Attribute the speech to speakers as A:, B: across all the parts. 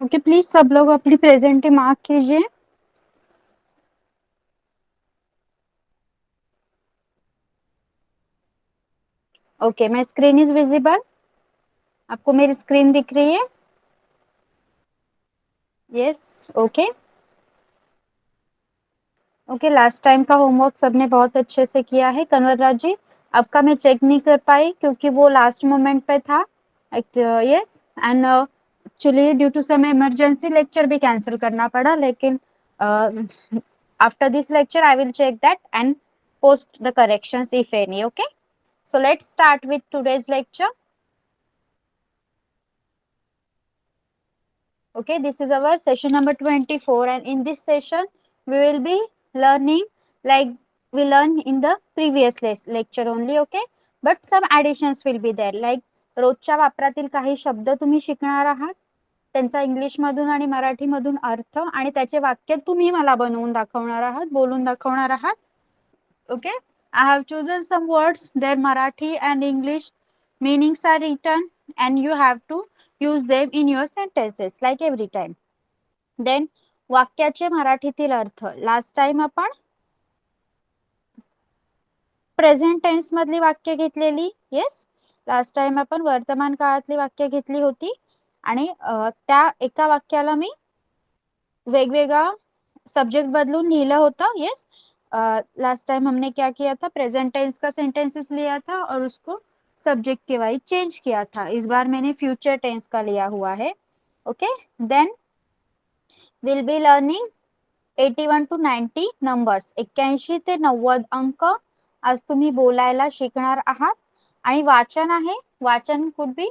A: Okay, please सब लोग अपनी प्रेजेंटी mark कीजिए। Okay, my screen is visible. आपको मेरी स्क्रीन दिख रही है? Yes. Okay okay, last time का होमवर्क सबने बहुत अच्छे से किया है। कन्वर राज जी, आपका मैं चेक नहीं कर पाई क्योंकि वो लास्ट मोमेंट पे था। Yes, and actually due to some emergency lecture भी कैंसिल करना पड़ा, लेकिन after this lecture I will check that and post the corrections if any. Okay, so let's start with today's lecture. Okay, this is our session number 24, and in this session we will be learning like we learned in the previous lecture only. Okay, but some additions will be there, like रोजच्या वापरातील काही शब्द तुम्ही शिकणार आहात, त्यांचा English मधून आणि मराठी मधून अर्थ आणि त्याचे वाक्य तुम्ही मला बनवून दाखवणार आहात, बोलून दाखवणार आहात. Okay, I have chosen some words, their Marathi and English meanings are written, and you have to use them in your sentences like every time. Then वाक्याचे मराठीतील अर्थ. लास्ट टाइम आपण प्रेझेंट टेन्स मधली वाक्य घेतलेली. येस, लास्ट टाइम आपण वर्तमान काळातली वाक्य घेतली होती आणि त्या एका वाक्याला मी वेगवेगळा सब्जेक्ट बदलून लिहिलं होतं. यस, लास्ट टाइम हमने क्या किया था, प्रेजेंट टेंस का सेंटेंसेस लिया था और उसको सब्जेक्ट के वाइज चेंज किया था. इस बार मैंने फ्यूचर टेंस का लिया हुआ है. Okay, then will be learning 81 to 90 numbers. 81 ते 90 अंक आज तुम्ही बोलायला शिकणार आहात. आणि वाचन आहे. वाचन could be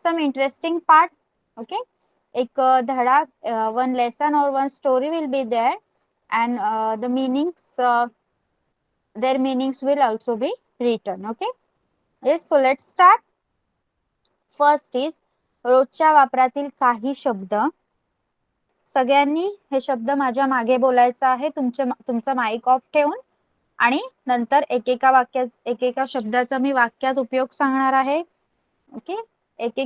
A: some interesting part. Okay, एक धडा, वन लेसन और one story will be there, and the meanings, their meanings will also be written. Okay, yes, so let's start. First is रोजच्या वापरातील काही शब्द. सगळ्यांनी हे शब्द माझ्या मागे बोलायचा आहे, तुमचा माइक ऑफ ठेवून, आणि नंतर एकेका शब्दाचा मी वाक्यात उपयोग सांगणार आहे. ओके, एक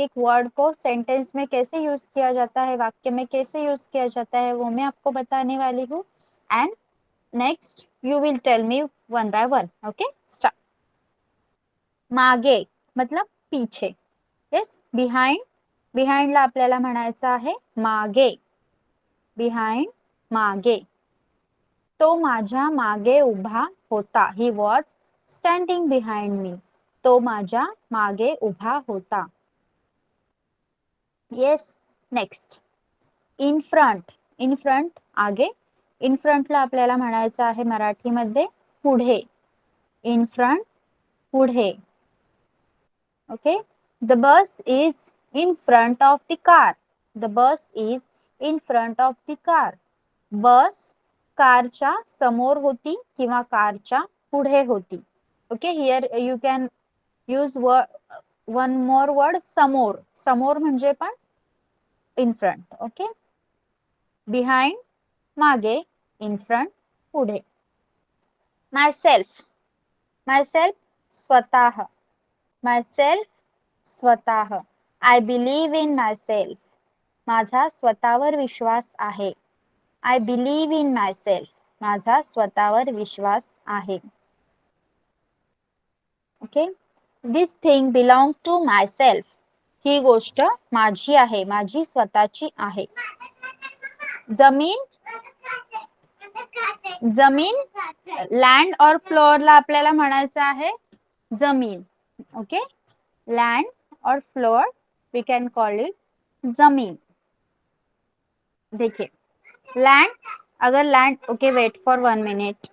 A: एक वर्ड को सेंटेंस में कैसे यूज किया जाता है, वाक्य में कैसे यूज किया जाता है, वो मैं आपको बताने वाली हूँ. End next you will tell me one by one. Okay, start. मागे मतलब पीछे. Yes, behind. बिहाइंडला आपल्याला म्हणायचं आहे मागे. बिहाइंड, मागे. तो माझ्या मागे उभा होता. He was standing behind me. तो माझ्या मागे उभा होता. Yes, next. In front. In front आगे. इन फ्रंटला आपल्याला म्हणायचं आहे मराठीमध्ये पुढे. इन फ्रंट, पुढे. Okay, the bus is in front of the car. The bus is in front of the car. Bus कारच्या समोर होती किंवा कारच्या पुढे होती. Okay, here you can use one more word, समोर. समोर म्हणजे पण इन फ्रंट. ओके, बिहाइंड मागे, इन फ्रंट पुढे. Myself. माय सेल्फ स्वतः. माय सेल्फ स्वतः. I believe in myself. माझा स्वतःवर विश्वास आहे. I believe in myself. माझा स्वतःवर विश्वास आहे. Okay, this thing belong to myself. ही गोष्ट माझी आहे, माझी स्वतःची आहे. जमीन. जमीन, लँड और फ्लोअरला आपल्याला म्हणायचं आहे जमीन. ओके, लँड और floor we can call it jameen. देखिए, लैंड, अगर land, okay wait for 1 minute.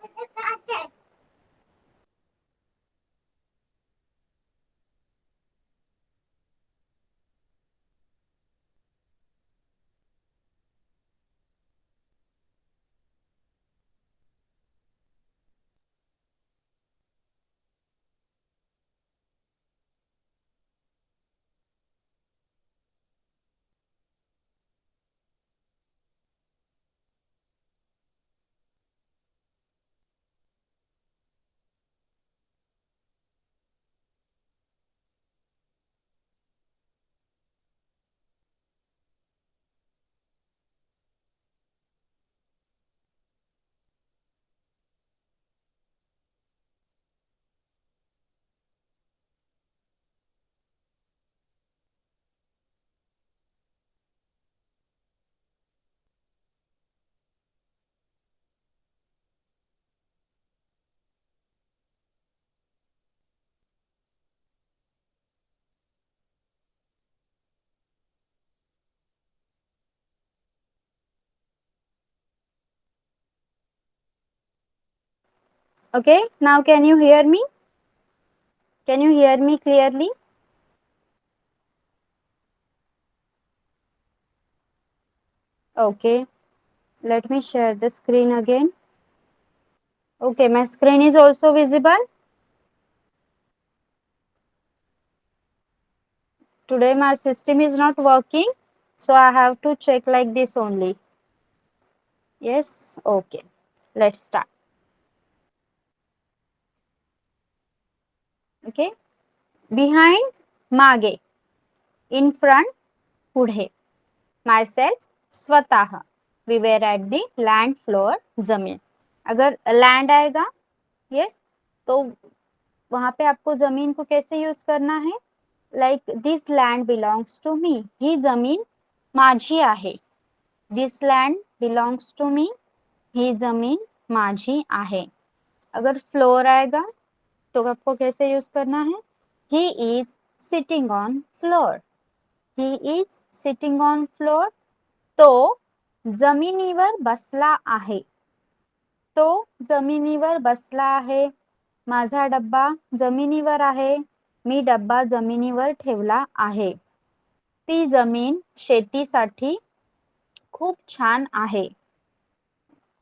A: Okay, now can you hear me? Can you hear me clearly? Okay, let me share the screen again. Okay, my screen is also visible. Today my system is not working, so I have to check like this only. Yes, okay. Let's start. Okay, behind, मागे, in front, पुढे, myself, स्वतः, we were at the land floor, जमीन. अगर land आएगा, yes, तो वहां पे आपको जमीन को कैसे यूज करना है? Like this land belongs to me, ही जमीन माझी आहे. This land belongs to me, ही जमीन माझी आहे. अगर फ्लोर आएगा तो आपको कैसे यूज करना है? He is sitting on floor, he is sitting on floor. तो जमिनीवर बसला आहे, तो जमिनीवर बसला आहे. माझा डब्बा जमिनीवर आहे, मी डब्बा जमिनीवर ठेवला आहे. ती जमीन शेतीसाठी खूप छान आहे.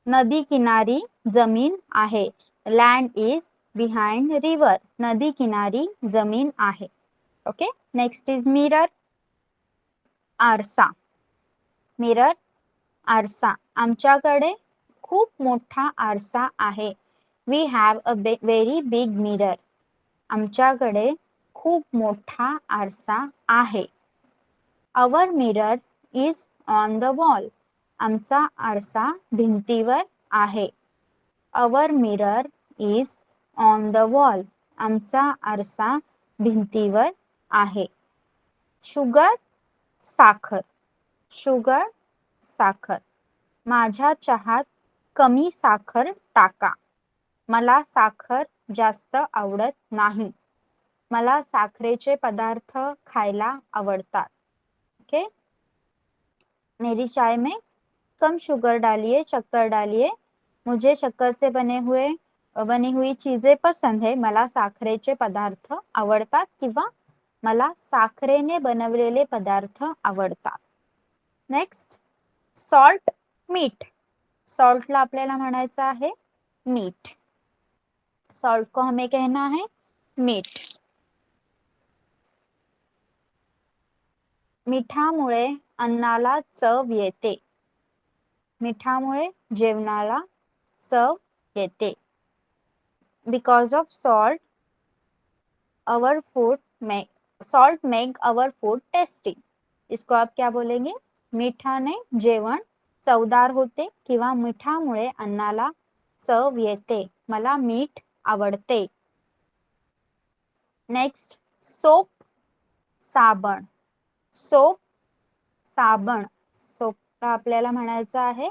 A: नदी किनारी जमीन आहे. लँड इज बिहाइंड रिव्हर, नदी किनारी जमीन आहे. ओके, नेक्स्ट इज मिरर, आरसा. मिरर, आरसा. आमच्याकडे खूप मोठा आरसा आहे. We have a very big mirror. आमच्याकडे खूप मोठा आरसा आहे. Our mirror is on the wall. आमचा आरसा भिंतीवर आहे. Our mirror is on the wall. आमचा आरसा भिंतीवर आहे. शुगर, साखर. शुगर, साखर. माझ्या चहात कमी साखर टाका. मला साखर जास्त आवडत नाही. मला साखरेचे पदार्थ खायला आवडतात. ओके, मेरी चाय में कम शुगर डालिए, शक्कर डालिए. मुझे शक्कर से बनी हुई चीजें पसंद है. मला साखरेचे पदार्थ आवडतात किंवा मला साखरेने बनवलेले पदार्थ आवडतात. नेक्स्ट, सॉल्ट, मीठ. सॉल्टला आपल्याला म्हणायचं आहे मीठ. सॉल्ट को हमें कहना है मीठ. मिठामुळे अन्नाला चव येते. मिठामुळे जेवणाला चव येते. Because of salt our food salt make our food tasty. इसको आप क्या बोलेंगे? मिठाने जेवण चवदार होते किंवा मिठामुळे अन्नाला चव येते. मला मीठ आवडते. नेक्स्ट, सोप, साबण. सोप, साबण. सोप आपल्याला म्हणायचं आहे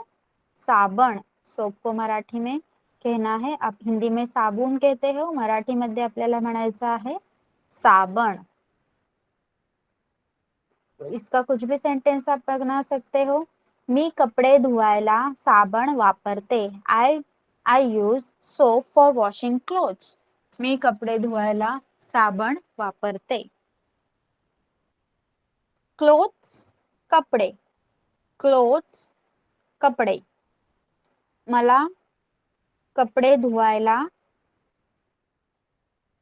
A: साबण. सोप को मराठी में कहना है, आप हिंदी में साबुन कहते हो, मराठी मध्ये आपल्याला म्हणायचं आहे साबण. इसका कुछ भी सेंटेंस आप बना सकते हो. मी कपडे धुवायला साबण वापरते. I use soap for washing clothes. मी कपडे धुवायला साबण वापरते. क्लोथ्स, कपडे. क्लोथ्स, कपडे. मला कपडे धुवायला,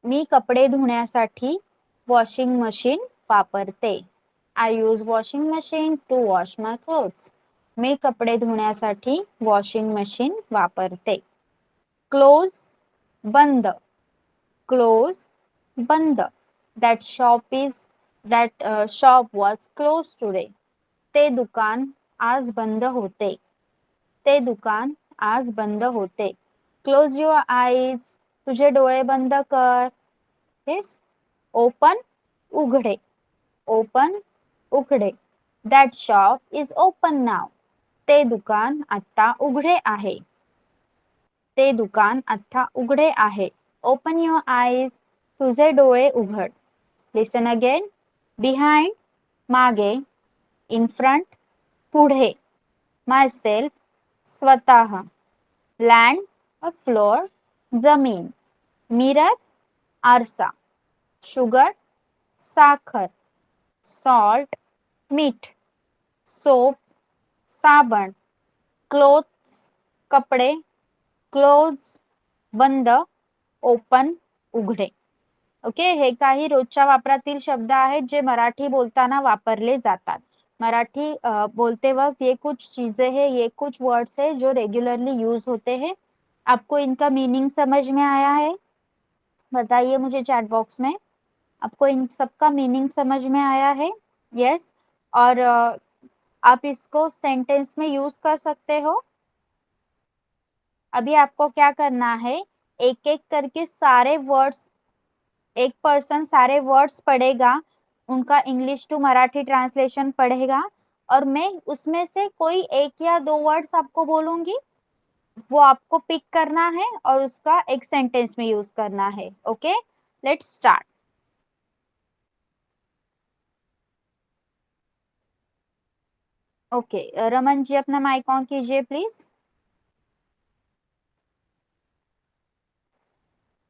A: मी कपडे धुण्यासाठी वॉशिंग मशीन वापरते. I use washing machine to wash my clothes. मी कपडे धुण्यासाठी वॉशिंग मशीन वापरते. क्लोज, बंद. क्लोज, बंद. That shop was closed today. ते दुकान आज बंद होते. ते दुकान आज बंद होते. Close your eyes. तुझे डोळे बंद कर. येस. ओपन, उघडे. ओपन, उघडे. That shop is open now. ते दुकान आता उघडे आहे. ते दुकान आता उघडे आहे. Open your eyes. तुझे डोळे उघड. लिसन अगेन. बिहाइंड, मागे. इन फ्रंट, पुढे. मायसेल्फ, स्वतः. लँड और फ्लोर, जमीन, मिरर आरसा, शुगर साखर, सॉल्ट मीठ, सोप साबण, क्लोथ्स कपडे, क्लोज बंद, ओपन उघडे. ओके, हे काही रोजच्या वापरातील शब्द आहेत जे मराठी बोलताना वापरले जातात. मराठी बोलते वक्त ये कुछ चीजें हैं, ये कुछ वर्ड्स है जो रेगुलरली यूज होते हैं. आपको इनका मीनिंग समझ में आया है? बताइए मुझे चैट बॉक्स में. आपको इन सबका मीनिंग समझ में आया है? यस. और आप इसको सेंटेंस में यूज कर सकते हो. अभी आपको क्या करना है, एक एक करके सारे वर्ड्स, एक पर्सन सारे वर्ड्स पढ़ेगा, उनका इंग्लिश टू मराठी ट्रांसलेशन पढ़ेगा, और मैं उसमें से कोई एक या दो वर्ड्स आपको बोलूंगी, वो आपको पिक करना है और उसका एक सेंटेंस में यूज करना है. Okay, let's start. Okay, Raman ji अपना माइक ऑन कीजिए प्लीज.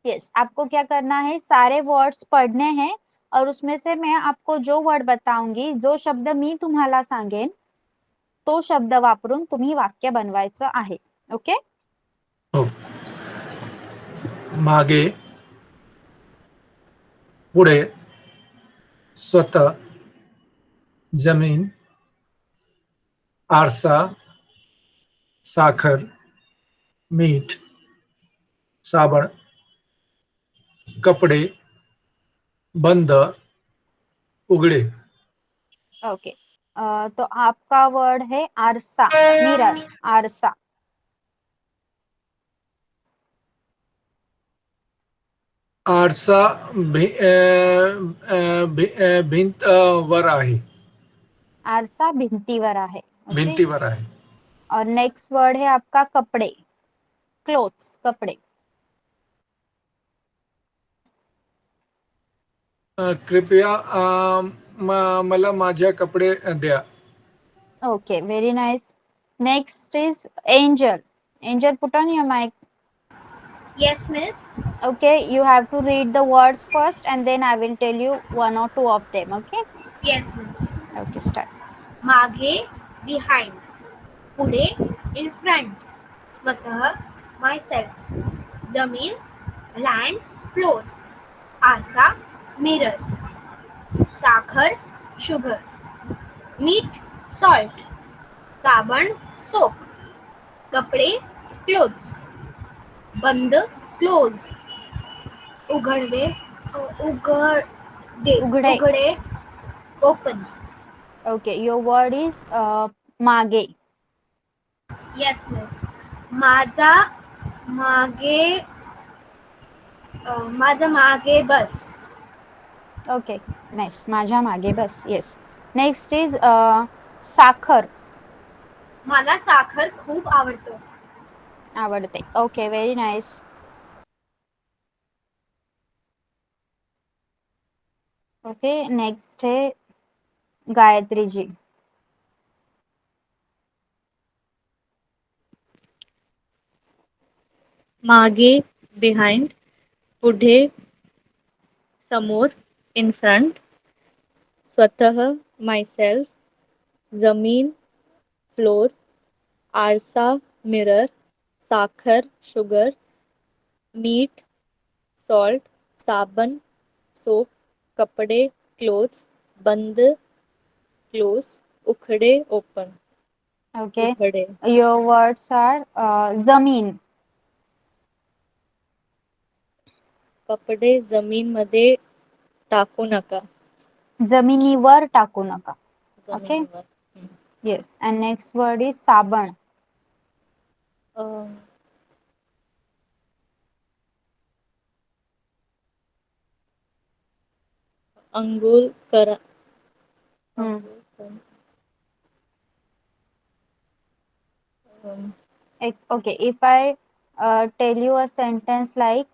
A: यस, आपको क्या करना है, सारे वर्ड्स पढ़ने हैं और उसमें से मैं आपको जो वर्ड बताऊंगी, जो शब्द मी तुम्हाला सांगेन, तो शब्द वापरून तुम्ही वाक्य बनवायचं आहे. ओके.
B: हो. मागे, पुढे, स्वतः, जमीन, आरसा, साखर, मीठ, साबण, कपडे, बंद, उघडे.
A: ओके. तो आपका वर्ड है आरसा, मिरर, आरसा.
B: आरसा भिंत वर आहे.
A: आरसा भिंतीवर आहे. ओके.
B: भिंतीवर आहे.
A: और नेक्स्ट वर्ड है आपका कपडे, क्लोथ्स, कपडे.
B: कृपया मला माझ्या कपडे द्या.
A: Okay, very nice. Next is angel. Angel, put on your mic.
C: Yes, miss.
A: Okay, you have to read the words first and then I will tell you one or two of them. Okay.
C: Yes, miss.
A: Okay, start.
C: मागे, behind. पुढे, in front. स्वतः, myself. जमीन, land, floor. आरसा, mirror. साखर, sugar. मीठ, salt. साबण, soap. कपडे, clothes. बंद, close. उघडे,
A: उघडे.
C: open.
A: Okay, your word is मागे.
C: Yes, miss. माझा मागे माझा मागे बस.
A: Okay, nice. माझ्या मागे बस. Yes. Next is साखर.
C: मला साखर खूप आवडतो.
A: आवडते. Okay, very nice. Okay, next है गायत्री जी.
D: मागे, behind, पुढे, समोर, in front, स्वतः, myself, जमीन, floor, आरसा, mirror, साखर, sugar, मीठ, salt, साबण, soap, कपडे, clothes, बंद, close, उखडे, open.
A: Okay,
D: उघडे.
A: your words are जमीन.
D: कपडे जमीन मध्ये टाकू नका.
A: जमिनीवर टाकू नका. Okay.
D: जमिनीवर.
A: Yes, and next word is साबण.
D: अंघोळ करा.
A: Okay, if I tell you a sentence like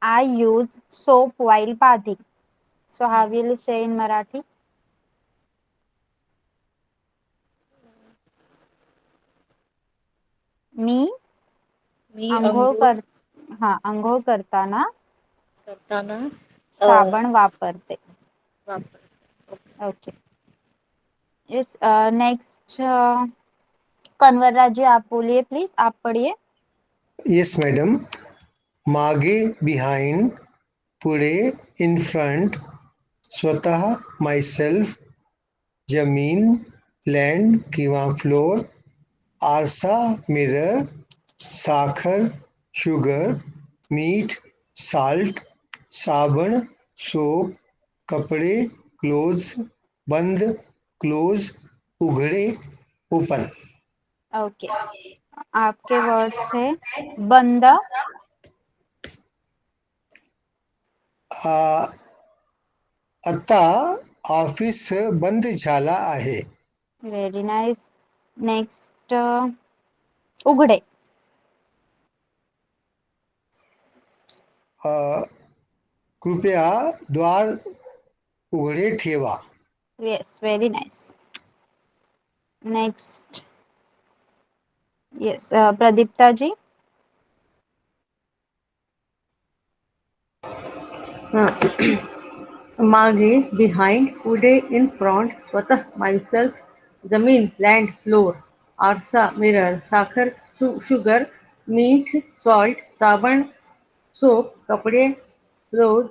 A: I use soap while bathing, so how will you say in Marathi? मी
D: मी
A: अंघोळ
D: अंघोळ
A: हा, अंघोळ करताना
D: करताना
A: साबण वापरते.
D: वापर.
A: ओके. यस, नेक्स्ट कन्वरराज जी आप बोलिए प्लीज, आप पढ़िए.
E: Yes, madam. मागे behind, पुढे in front, स्वतः myself, जमीन land किंवा floor, आरसा mirror, साखर sugar, मीठ salt, साबण soap, कपडे clothes, बंद close, उघडे open.
A: ओके. आपके वर्ड्स है बंद,
E: आ, आता ऑफिस बंद झाला आहे.
A: Very nice. नेक्स्ट उघडे.
E: कृपया द्वार उघडे ठेवा.
A: Yes, very nice. Next, yes, Pradipta ji.
F: मागे बिहाइंड, पुढे इन फ्रंट, स्वतः मायसेल्फ, जमीन लँड फ्लोर, आरसा मिरर, साखर शुगर, मीठ सॉल्ट, साबण सोप, कपडे क्लोज,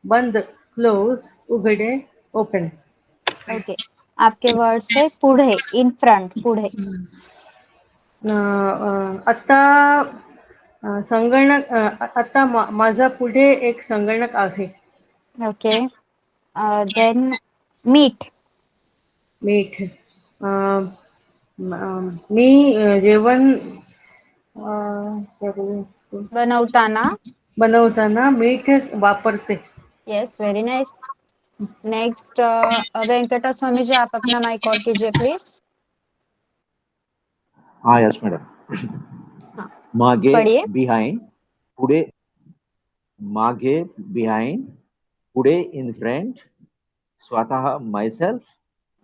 F: बंद क्लोज, उघडे ओपन.
A: ओके. आपके वर्ड्स है पुढे, इन फ्रंट, पुढे.
F: आता संगणक आता माझा पुढे एक संगणक आहे.
A: ओके. देन मीठ.
F: मीठ. मी जेवण
A: बनवताना.
F: बनवताना मीठ वापरते.
A: Yes, very nice. Next Venkata Swami ji, आप अपना माइक ऑन कीजिए प्लीज.
G: हाँ यस मैडम.
A: हाँ,
G: मागे
A: पढ़िए.
G: बिहाइंड, पुढे मागे बिहाइंड, पुढे इन फ्रंट, स्वतः myself,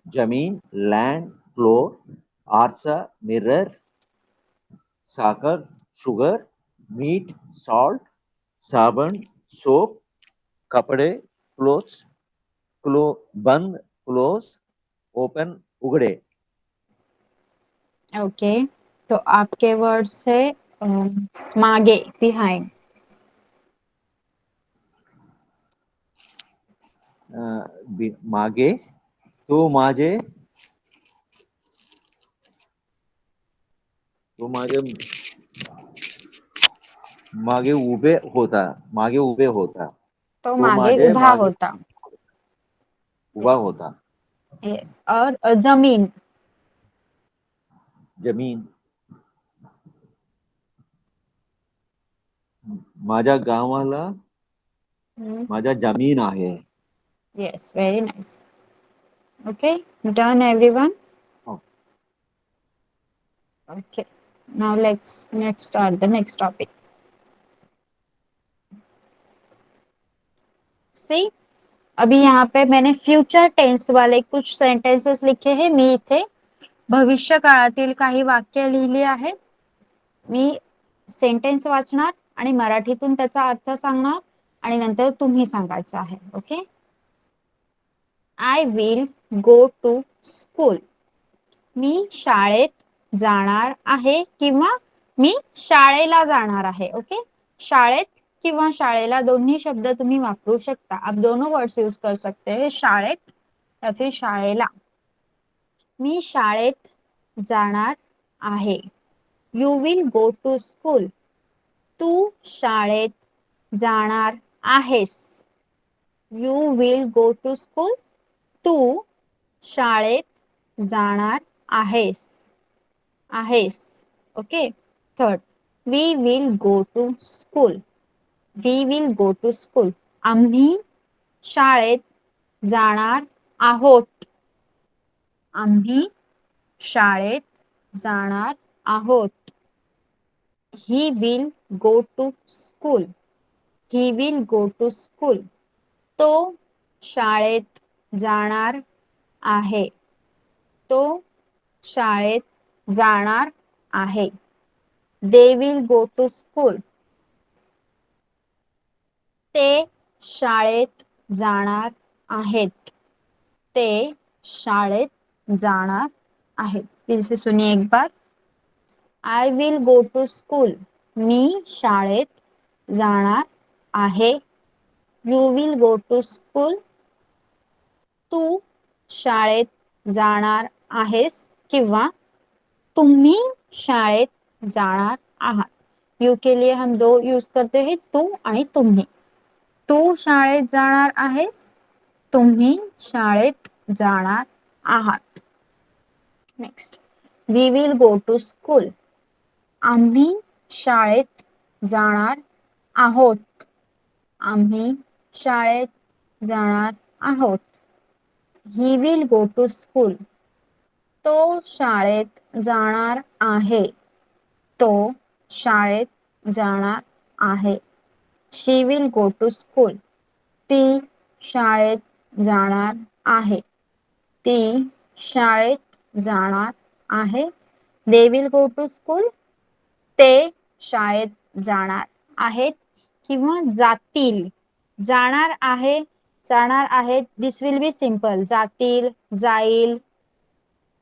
G: जमीन लँड फ्लोर, आरसा मिरर, साखर शुगर, मीठ सॉल्ट, साबण सोप, कपडे बंद क्लोज, ओपन उघडे.
A: ओके. तो आपके वर्ड्स है मागे, बिहाइंड.
G: मागे तो माझे मागे उभे होता.
A: तो
G: तो
A: मागे
G: माझे
A: उभा
G: मागे
A: होता.
G: उभा
A: यस,
G: होता.
A: यस. और जमीन.
G: जमीन माझ्या गावाला माझ्या जमीन आहे.
A: Yes, very nice. Okay, done everyone.
G: Oh.
A: Okay, now let's start the next topic. See, अभी यहाँ पे मैंने फ्युचर टेन्स वाले कुछ सेंटेन्सेस लिखे हैं. मी इथे भविष्य काळातील काही वाक्य लिहिली आहे. मी सेंटेन्स वाचणार आणि मराठीतून त्याचा अर्थ सांगणार आणि नंतर तुम्ही सांगायचं आहे. Okay. I will go to school. मी शाळेत जाणार आहे किंवा मी शाळेला जाणार आहे. ओके. शाळेत किंवा शाळेला दोन्ही शब्द तुम्ही वापरू शकता. आप दोनों वर्ड्स यूज कर सकते हैं, शाळेत या फिर शाळेला. मी शाळेत जाणार आहे. You will go to school. तू शाळेत जाणार आहेस. You will go to school. तू शाळेत जाणार आहेस. Okay. Third, we will go to school. We will go to school. आम्ही शाळेत जाणार आहोत. आम्ही शाळेत जाणार आहोत. He will go to school. He will go to school. तो शाळेत जाणार आहे. तो शाळेत जाणार आहे. They will go to school. ते शाळेत जाणार आहेत. ते शाळेत जाणार आहेत. फिर से सुनिए एक बार. I will go to school. मी शाळेत जाणार आहे. You will go to school. तू शाळेत जाणार आहेस किंवा तुम्ही शाळेत जाणार आहात. यू के लिए हम दो यूज करते हैं, तू आणि तुम्ही. तू शाळेत जाणार आहेस. तुम्ही शाळेत जाणार आहात. Next. We will go to school. आम्ही शाळेत जाणार आहोत. आम्ही शाळेत जाणार आहोत. He will go to school. तो शाळेत जाणार आहे. तो शाळेत जाणार आहे. She will go to school. ती शाळेत जाणार आहे. ती शाळेत जाणार आहे. They will go to school. ते शाळेत जाणार आहेत किंवा जातील. जाणार आहे, जाणार आहेत. दिस विल बी सिंपल. जातील, जाईल.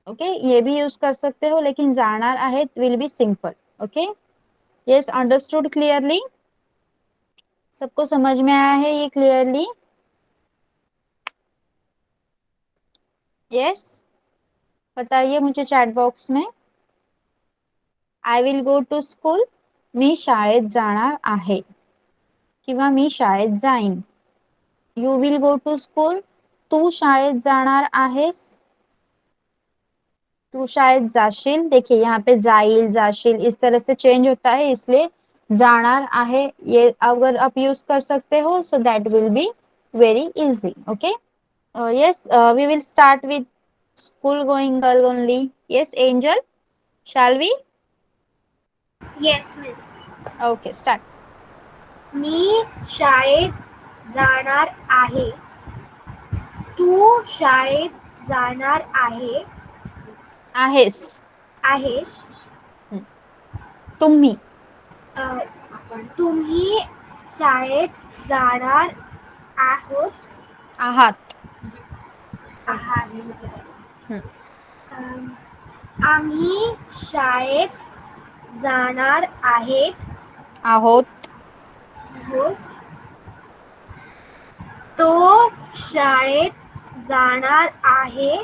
A: ओके, ये भी यूज कर सकते हो, लेकिन जाणार आहेत will be simple. Okay, yes, understood clearly? सबको समझ में आया है ये क्लियरली? यस, बताइए मुझे चैट बॉक्स में. I will go to school. मी शाळेत जाणार आहे किंवा मी शाळेत जाईन. You will go to school. तू शाळेत जाणार आहेस. तू शायद जाशील. देखिए यहाँ पे जाइल, जाशील इस तरह से चेंज होता है, इसलिए जाणार आहे ये अगर आप यूज कर सकते हो, so that will be very easy. Okay, yes, we will start with school going girl only. Yes Angel, shall we?
C: Yes miss.
A: Okay, start.
C: मी शाळेत जाणार आहे. तू शाळेत जाणार
A: आहेस.
C: आहेस.
A: तुम्ही.
C: तुम्ही शाळेत जाणार आहात. आम्ही शाळेत जाणार
A: आहोत.
C: तो शाळेत जाणार आहे.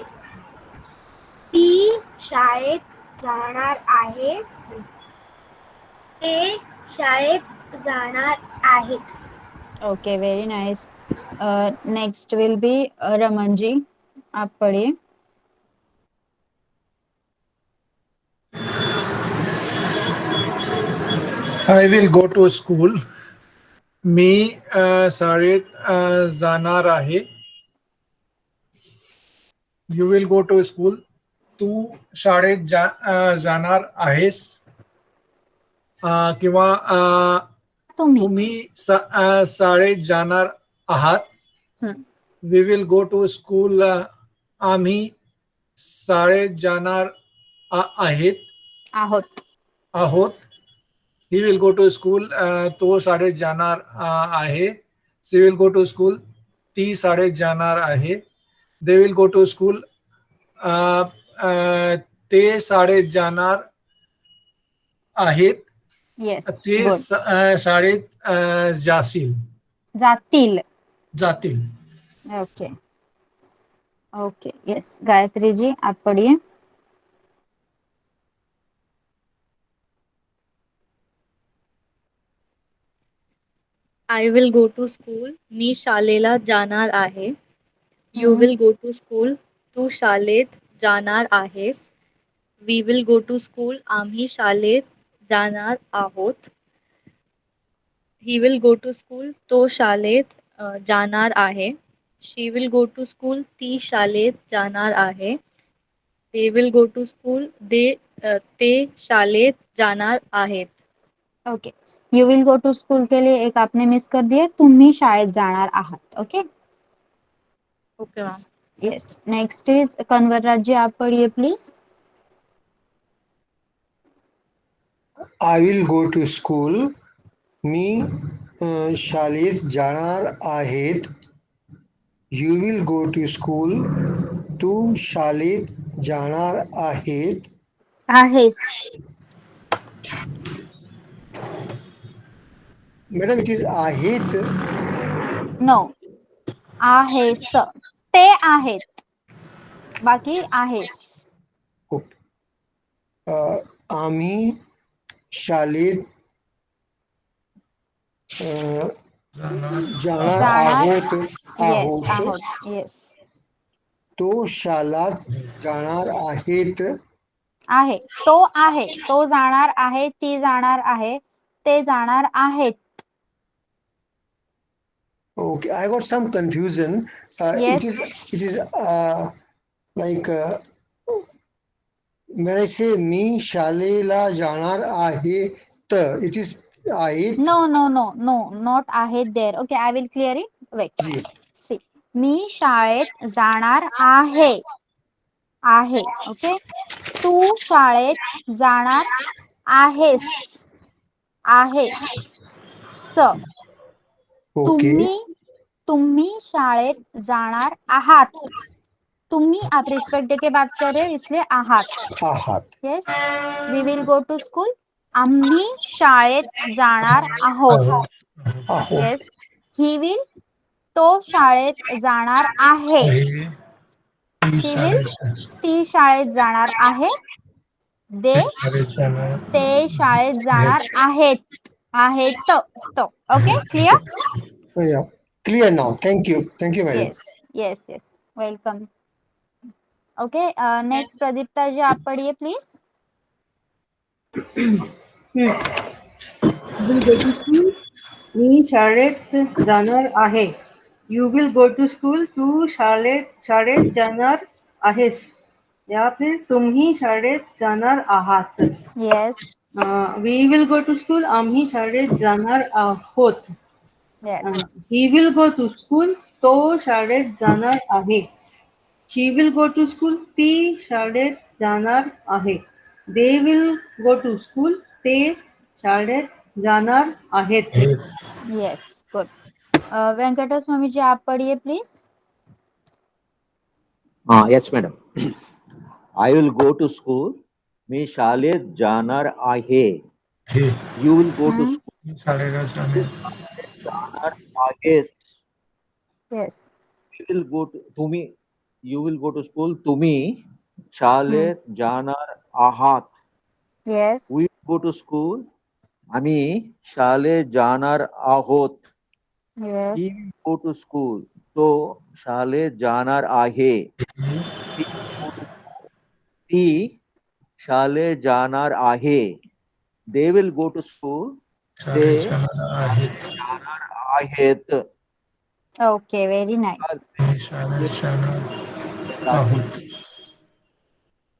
C: ती शाळेत जाणार आहे. ते शाळेत जाणार आहेत.
A: Okay, very nice. Next will be Raman ji, आप पढ़िए.
B: I will go to school. मी शाळेत जाणार आहे. You will go to school. तू शाळेत जाणार आहेस किंवा
A: तुम्ही.
B: तुम्ही शाळेत जाणार आहात. We will go to school. आम्ही शाळेत जाणार
A: आहोत.
B: आहोत. He will go to school. तो शाळेत जाणार आहे. She will go to school. ती शाळेत जाणार आहे. They will go to school. ते शाळेत जाणार आहेत.
A: येस,
B: ते
A: गुड.
B: शाळेत
A: जातील.
B: जातील.
A: Okay, okay, yes. Gayatri ji, आप पढ़िए.
D: I will go to school. मी शाळेला जाणार आहे. You
A: hmm.
D: Will go to school. तू शाळेत जाणार आहेस. We will go to school. आम्ही शाळेत जाणार आहोत. He will go to school. तो शाळेत जाणार आहे. She will go to school. ती शाळेत जाणार आहे. They will go to school. ते शाळेत जाणार आहेत.
A: Okay, you will go to school के लिए एक आपने मिस कर दिया. तुम्ही शाळेत जाणार आहात. Okay,
D: okay ma'am.
A: Yes. Next is Kanwarraj ji, आप पढ़िए please.
E: I will go to school. मी शाळेत जाणार आहेत. You will go to school. तू शाळेत जाणार आहेत.
A: आहेस.
E: मॅडम इट इज आहेत.
A: नो. आहेस. ते आहेत. बाकी आहेस.
E: आम्ही शाळेत जाणार
A: जाणार.
E: आहोत.
A: येस
E: आहोत.
A: आहोत. येस.
E: तो शाळेत जाणार आहेत.
A: आहे. तो आहे. तो जाणार आहे. ती जाणार आहे. ते जाणार आहेत.
E: Okay, I got some confusion.
A: Yes.
E: It is like when I say मी शाळेला जाणार आहे तर it is आहेत.
A: No, not आहेत there. Okay, I will clear it. Wait.
E: G.
A: See, मी शाळेत जाणार आहे. आहे. Okay. तू शाळेत जाणार आहेस. आहेस. स.
E: Okay.
A: तुम्ही शाळेत जाणार आहात. तुम्ही आप रिस्पेक्ट देके बात कर रहे हो इसलिए आहात.
E: आहात.
A: Yes. We will go to school. आम्ही शाळेत जाणार आहोत.
E: आहोत.
A: Yes. He will. तो शाळेत जाणार आहे. She will. ती शाळेत जाणार आहे. ते शाळेत जाणार आहेत. आहेत. Okay, clear?
E: Yeah. Clear now. Thank you. Thank you, madam.
A: Yes. Welcome. Okay. Next, Pradipta ji, आप पढ़िए please.
F: Will go to school. मी शाळेत जाणार आहे. You will go to school. तू शाळेत जाणार आहेस. या फिर तुम्ही शाळेत जाणार आहात.
A: Yes.
F: We will go to school. आम्ही शाळेत जाणार आहोत.
A: Yes.
F: He will go to school. तो शाळेत जाणार आहे. She will go to school. ती शाळेत जाणार आहे. They will go to school. ते शाळेत जाणार आहेत.
A: Yes. Good. Venkatas Mami ji, आप पढ़िए please.
G: Yes, madam. I will go to school. मी शाळेत जाणार आहे. You will go to school.
B: शाळेला जाणे.
G: जाणार आहेस.
A: Yes.
G: तुम्ही you will go to school. तुम्ही शाळेत जाणार आहात.
A: Yes.
G: We will go to school. आम्ही शाळेत जाणार आहोत.
A: Yes.
G: He will go to school. तो शाळेत जाणार आहे. ती शाळेत जाणार आहे. They will go to school. ते जाणार आहेत.
A: Okay. Very nice.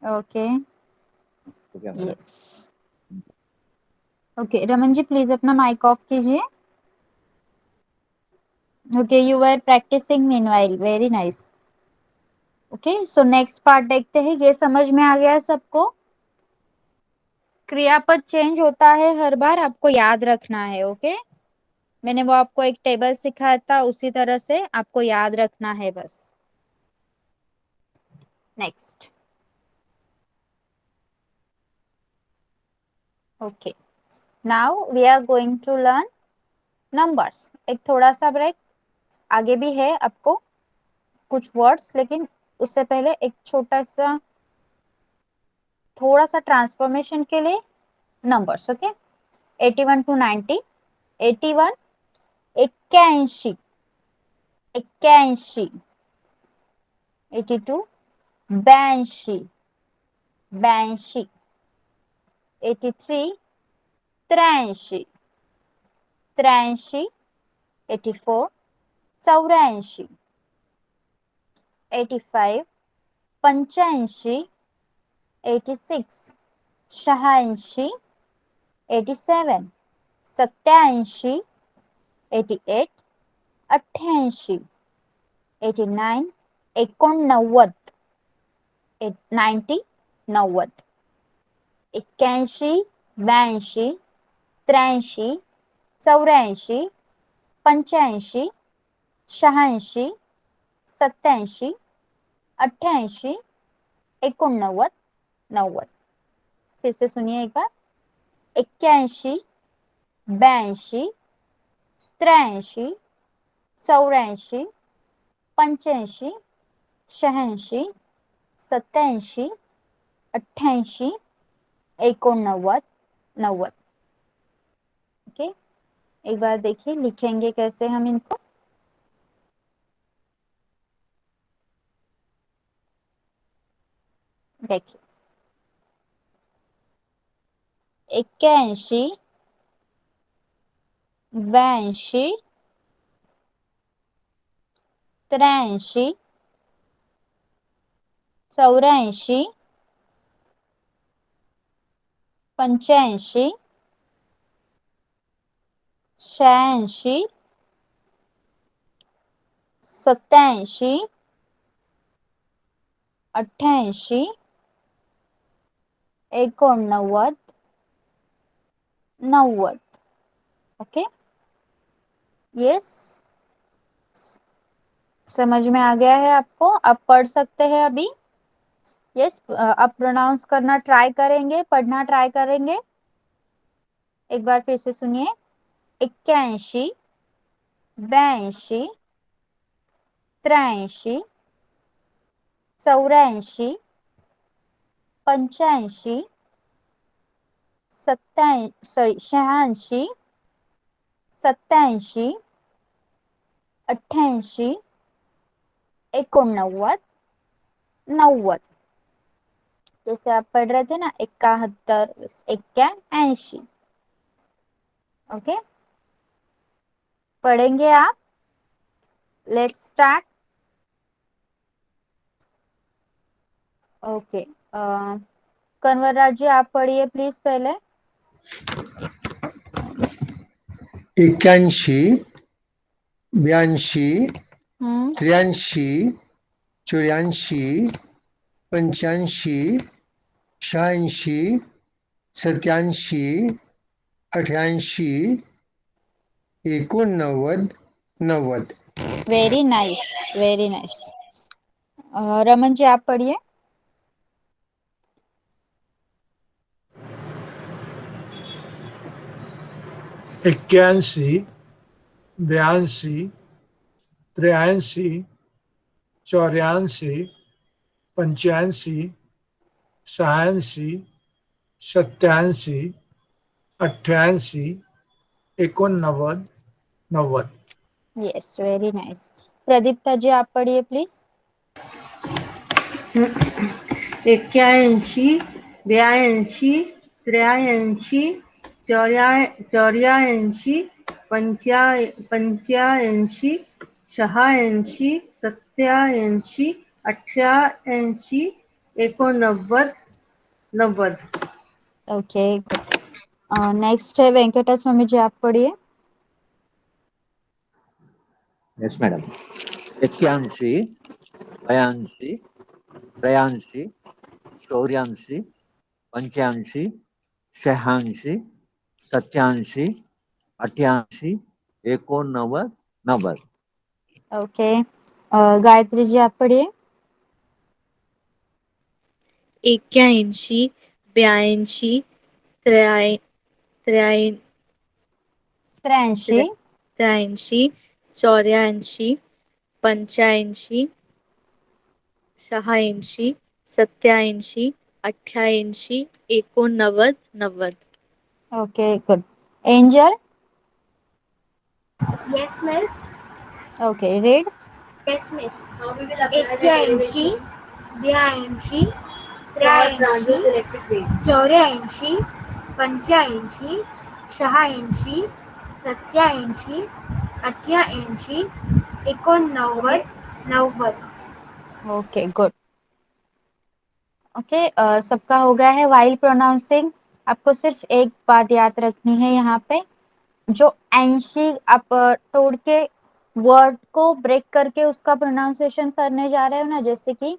A: Okay. Yes. Okay. Raman ji, please Apna mic off कीजिए. Okay. You were practicing meanwhile. Very nice. Okay. So next part देखते हैं. ये समझ में आ गया सबको? क्रियापद चेंज होता है हर बार, आपको याद रखना है. ओके. मैंने वो आपको एक टेबल सिखाया था, उसी तरह से आपको याद रखना है बस. Next. Okay. Now we are going to learn numbers. एक थोड़ा सा ब्रेक. आगे भी है आपको कुछ वर्ड्स, लेकिन उससे पहले एक थोड़ा सा ट्रांसफॉर्मेशन के लिए नंबर्स. ओके. 81 to 90. 81 81. 82 82. 82 82. 83 83 83. 84 84. 85 85. 86 86. 87 87. 88 88. 89 89. 90 90. 81 82 83 84 85 86 87 88 89 90। फिर से सुनिए एक बार। 81 82 83 84 85 86 87 88 89 90। ओके, एक बार देखिए लिखेंगे कैसे हम इनको। देखिए 81 82 83 84 85 86 87 88 89 90। ओके, यस, समझ में आ गया है आपको? आप पढ़ सकते हैं अभी। यस, आप प्रोनाउंस करना ट्राई करेंगे, पढ़ना ट्राई करेंगे। एक बार फिर से सुनिए। 81 82 83 84 85 86 87 88 89 90। जैसे आप पढ़ रहे थे ना 71 81। ओके, पढ़ेंगे आप। Let's start. ओके, कन्वरराज जी आप पढ़िए प्लीज पहले।
E: 81 82
A: हम्म
E: 83 84 85 86 87 88 89 90।
A: Very nice, very nice. Raman ji आप पढ़िए।
B: 81 82 83 84 85 86 87 88 89 90।
A: Yes, very nice. Pradipta ji आप पढ़िए प्लीज।
F: 81 82 83 84 85 86 87 88 89 90।
A: Okay, good. नेक्स्ट है वेंकटा स्वामी जी आप पढ़िए।
G: Yes, madam. 81 82 83 84 85 86 87 88 89 90।
A: Okay, Gayatri ji आप पढ़िए।
D: 81 82 83
A: 83
D: 84 85 86 87 88 89 90।
A: Okay, good. Angel.
C: Yes, miss.
A: Okay, read.
C: Yes, miss. 81 82 83 84 85 86 87 88 89 90।
A: Okay, good. Okay, सबका हो गया है। वाइल प्रोनाउंसिंग आपको सिर्फ एक बात याद रखनी है यहाँ पे, जो 80 आप तोड़ के वर्ड को ब्रेक करके उसका प्रोनाउंसिएशन करने जा रहे हो ना, जैसे कि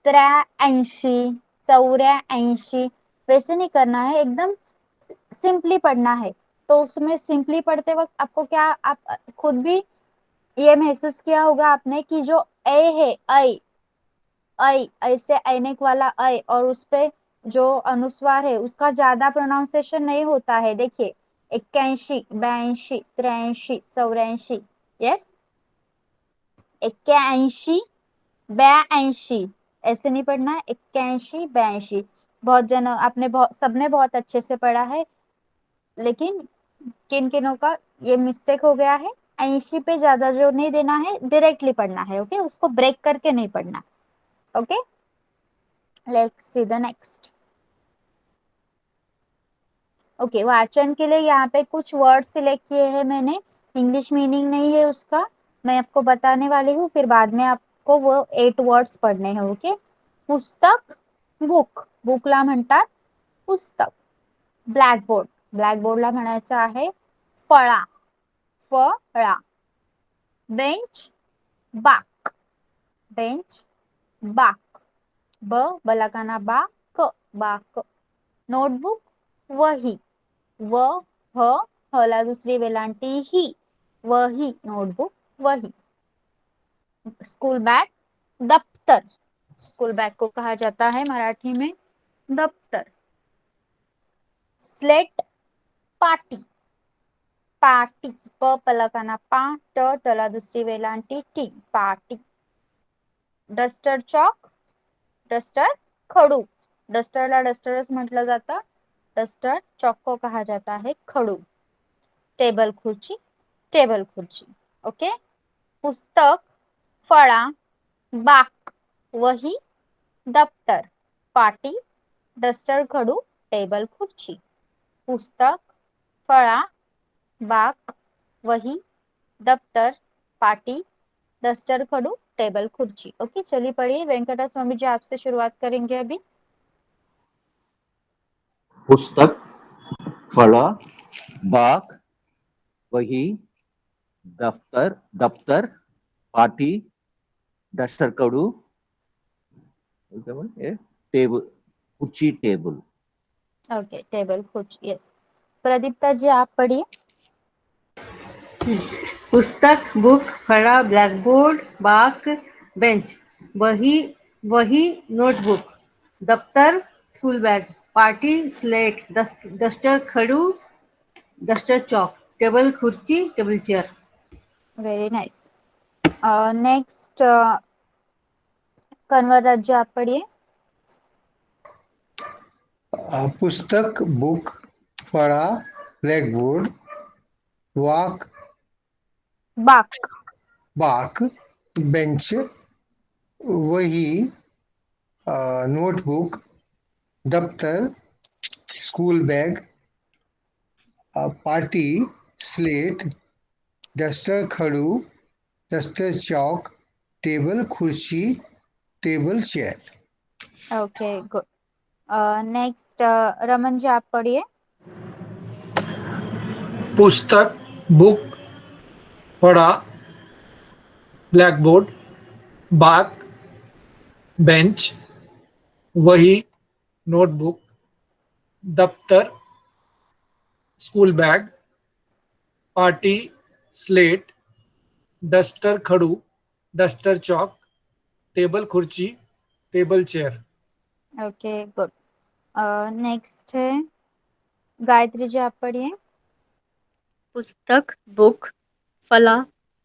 A: 83 84, वैसे नहीं करना है, एकदम सिंपली पढ़ना है। तो उसमें सिंपली पढ़ते वक्त आपको क्या, आप खुद भी ये महसूस किया होगा आपने कि जो ए है, ऐ ऐसे ऐनक वाला ऐ, और उस पे जो अनुस्वार है उसका ज्यादा प्रोनाउंसिएशन नहीं होता है। देखिए 81, 82, 83, 84, यस 81, 82 ऐसे नहीं पढ़ना है, 81, 82। बहुत जन आपने सबने बहुत अच्छे से पढ़ा है, लेकिन किन किनों का ये मिस्टेक हो गया है, 80 पे ज्यादा जोर नहीं देना है, डायरेक्टली पढ़ना है। ओके, उसको ब्रेक करके नहीं पढ़ना। Okay, let's see the next. Okay, वाचन के लिए यहाँ पे कुछ वर्ड सिलेक्ट किए हैं मैंने, इंग्लिश मीनिंग नहीं है उसका, मैं आपको बताने वाली हूँ, फिर बाद में आपको वो 8 वर्ड्स पढ़ने हैं। ओके, पुस्तक, बुक, बुकला म्हणतात पुस्तक। ब्लॅकबोर्ड, ब्लॅकबोर्डला म्हणायचं आहे फळा, फळा। बेंच, बाक, बेंच, बाक, बलाकाना बाक। नोटबुक, वही, हला दूसरी वेलांटी ही, वही नोटबुक, वही। स्कूल बैग, दफ्तर, स्कूल बैग को कहा जाता है मराठी में दफ्तर। स्लेट, पाटी, पाटी, पलकाना पा, टला दूसरी वेलांटी टी, पाटी। डस्टर, चॉक, डस्टर, खडू, डस्टरला डस्टरच म्हटलं जातं, डस्टर, चॉक को कहा जाता है खडू। टेबल, खुर्ची, टेबल, खुर्ची। ओके, पुस्तक, फळा, बाक, वही, दफ्तर, पाटी, डस्टर, खडू, टेबल, खुर्ची। पुस्तक, फळा, बाक, वही, दफ्तर, पाटी, डस्टर, खडू, टेबल, खुर्ची। ओके, चलिए पढ़िए। वेंकटा स्वामी जी आपसे शुरुआत करेंगे अभी।
G: पुस्तक, फळा, बाक, वही, दफ्तर, पाटी, डस्टर, कडू, टेबल, कुर्सी, टेबल।
A: ओके, टेबल, खुर्ची, यस। प्रदीप्ता जी आप पढ़िए।
F: पुस्तक, बुक, फड़ा, ब्लैकबोर्ड, बाक, बेंच, वही नोटबुक, दफ्तर, स्कूल बैग, पार्टी, स्लेट, डस्टर, खड़ू, डस्टर, चौक, टेबल, खुर्ची, table chair.
A: Very nice. Next Kanwar Raj आप पढ़िए।
E: पुस्तक, बुक, फळा, ब्लैकबोर्ड, वाक, बाक, बेंच, वही, नोटबुक, दफ्तर, स्कूल बैग, पार्टी, स्लेट, डस्टर, खड़ू, डस्टर, चौक, टेबल, कुर्सी, table, chair.
A: Okay, good. Next Raman ji आप पढ़िए।
B: पुस्तक, बुक, फळा, ब्लैकबोर्ड, बाक, बेंच, वही, नोटबुक, दफ्तर, स्कूल बैग, पार्टी, स्लेट, डस्टर, खड़ू, डस्टर, चौक, टेबल, खुर्ची, table, chair.
A: Okay, good. Next है गायत्री जी आप पढ़िए।
D: पुस्तक, बुक, फला,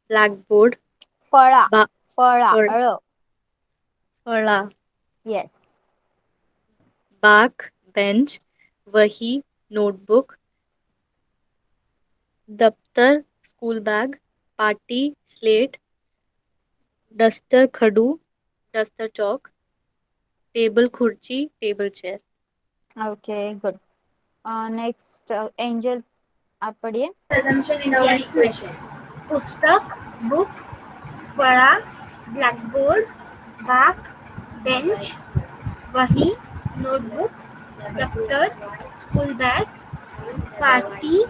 D: ब्लॅकबोर्ड,
A: फळा,
D: बा-
A: फळा,
D: फळ- फळा,
A: यस।
D: बाक, बेंच, वही, नोटबुक, दफ्तर, स्कूल बैग, पाटी, स्लेट, डस्टर, खडू, डस्टर, चौक, टेबल, खुर्ची, table, chair.
A: Okay, good. Next angel आप पढ़िए।
C: Assumption in our equation. पुस्तक, बुक, फळा, ब्लॅकबोर्ड, बाक, बेंच, वही, नोटबुक, दफ्तर, school bag, party,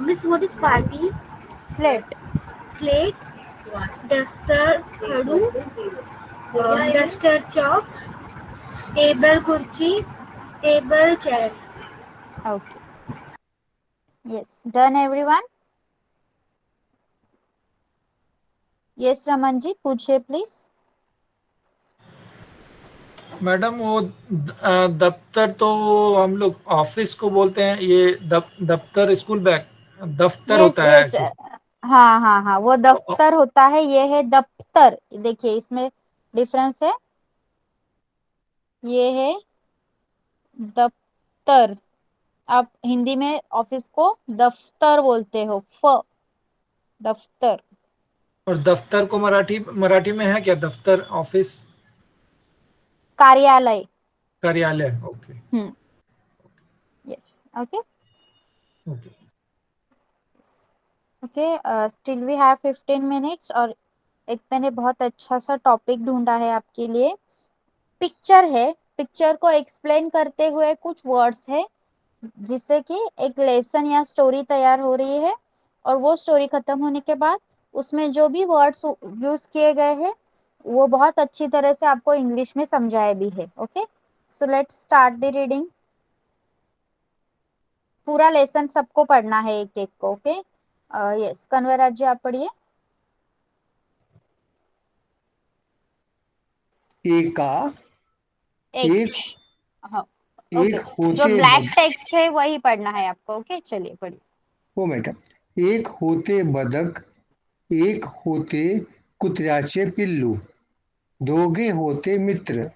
C: miss what is party?
A: Slate,
C: slate, duster, खडू, डस्टर, चौक, टेबल, कुर्सी, table, chair.
A: Okay. Yes, done everyone? Yes, Raman ji, पूछिए please.
B: मैडम वो दफ्तर तो हम लोग ऑफिस को बोलते हैं, ये दफ्तर स्कूल बैग दफ्तर
A: यस
B: होता है
A: यस,
B: एक्चुअली।
A: हाँ हाँ हाँ, वो दफ्तर होता है, ये है दफ्तर। देखिए इसमें डिफरेंस है, ये है दफ्तर। आप हिंदी में ऑफिस को दफ्तर बोलते हो, दफ्तर।
B: और दफ्तर को मराठी मराठी में है क्या? दफ्तर, ऑफिस,
A: कार्यालय।
B: कार्यालय। Okay
A: yes, okay
B: okay.
A: Okay. Still we have 15 minutes, और एक मैंने बहुत अच्छा सा टॉपिक ढूंढा है आपके लिए। पिक्चर है, पिक्चर को एक्सप्लेन करते हुए कुछ वर्ड्स है, जिससे कि एक लेसन या स्टोरी तैयार हो रही है, और वो स्टोरी खत्म होने के बाद उसमें जो भी वर्ड्स यूज किए गए हैं वो बहुत अच्छी तरह से आपको इंग्लिश में समझाए भी है। Okay, so let's start the reading. पूरा लेसन सबको पढ़ना है, एक एक को। ओके, यस, कन्वराज जी आप पढ़िए।
E: एका एक
A: हाँ,
E: एक
A: ओके, जो
E: होते
A: ब्लैक टेक्स्ट है वही पढ़ना है आपको। ओके, चलिए पढ़िए।
E: हो मैडम। एक होते बदक, एक होते कुत्र्याचे पिल्लू, दोघे होते मित्र।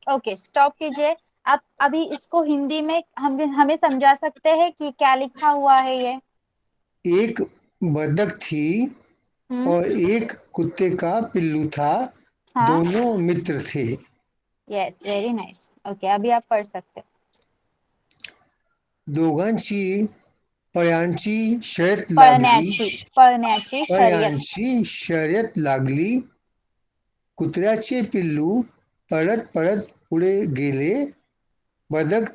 A: ओके, स्टॉप कीजिए। आप अभी इसको हिंदी में हमें समझा सकते हैं कि क्या लिखा हुआ है ये?
E: एक बदक थी और एक कुत्ते का पिल्लू था,
A: हाँ,
E: दोनों मित्र थे।
A: Yes, very nice. ओके, अभी आप पढ़ सकते हैं।
E: दोघांची पळ्यांची शर्यत लागली,
A: पळण्याची शर्यत।
E: पळ्यांची शर्यत लागली, कुत्र्याचे पिल्लू पळत पळत पुढे गेले, बदक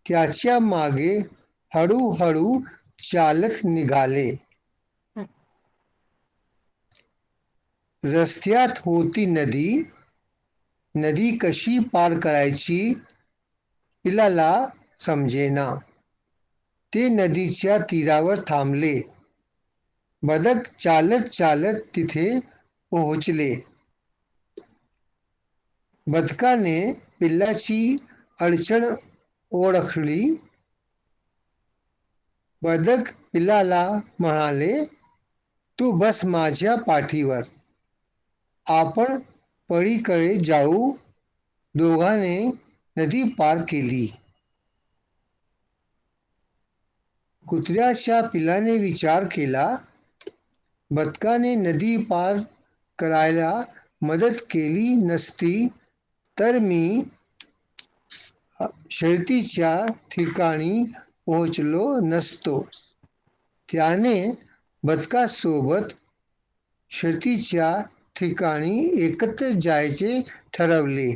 E: त्याच्या मागे हळूहळू चालत निघाले.
A: हम्म,
E: रस्त्यात होती नदी, नदी कशी पार करायची पिलाला समजेना. ते नदीच्या तीरावर थांबले. बदक चालत चालत तिथे पोहोचले. बदकाने पिल्लाची अडचण ओळखली. बदक पिल्लाला म्हणाले, तू बस माझ्या पाठीवर, आपण पलीकडे जाऊ. दोघांनी नदी पार केली. कुत्र्याच्या पिल्लाने विचार केला, बदकाने नदी पार करायला मदत केली नसती तर मी शर्यतीच्या ठिकाणी पोहोचलो नसतो. त्याने बदकासोबत शर्यतीच्या ठिकाणी एकत्र जायचे ठरवले.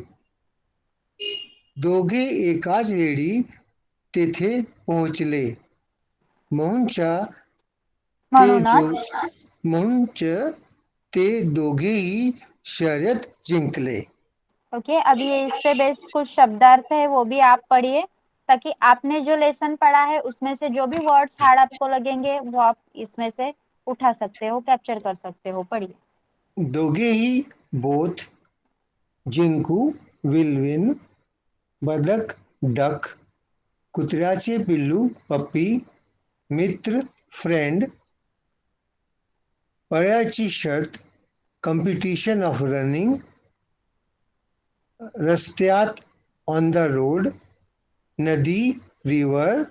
E: दोघे एकाच वेळी तेथे पोहोचले. म्हणूनच ते दोघेही शर्यत जिंकले.
A: ओके, अभी ये इस पे बेस कुछ शब्दार्थ है, वो भी आप पढ़िए, ताकि आपने जो लेसन पढ़ा है उसमें से जो भी वर्ड्स हार्ड आपको लगेंगे वो आप इसमें से उठा सकते हो, कैप्चर कर सकते हो। पढ़िए।
E: दोघेही बोथ, जिंकू विल विन, बदक डक, कुत्र्याचे पिल्लू पप्पी, मित्र फ्रेंड, पळ्याची शर्त कॉम्पिटिशन ऑफ रनिंग, रस्त्यात ऑन द रोड, नदी रिवर,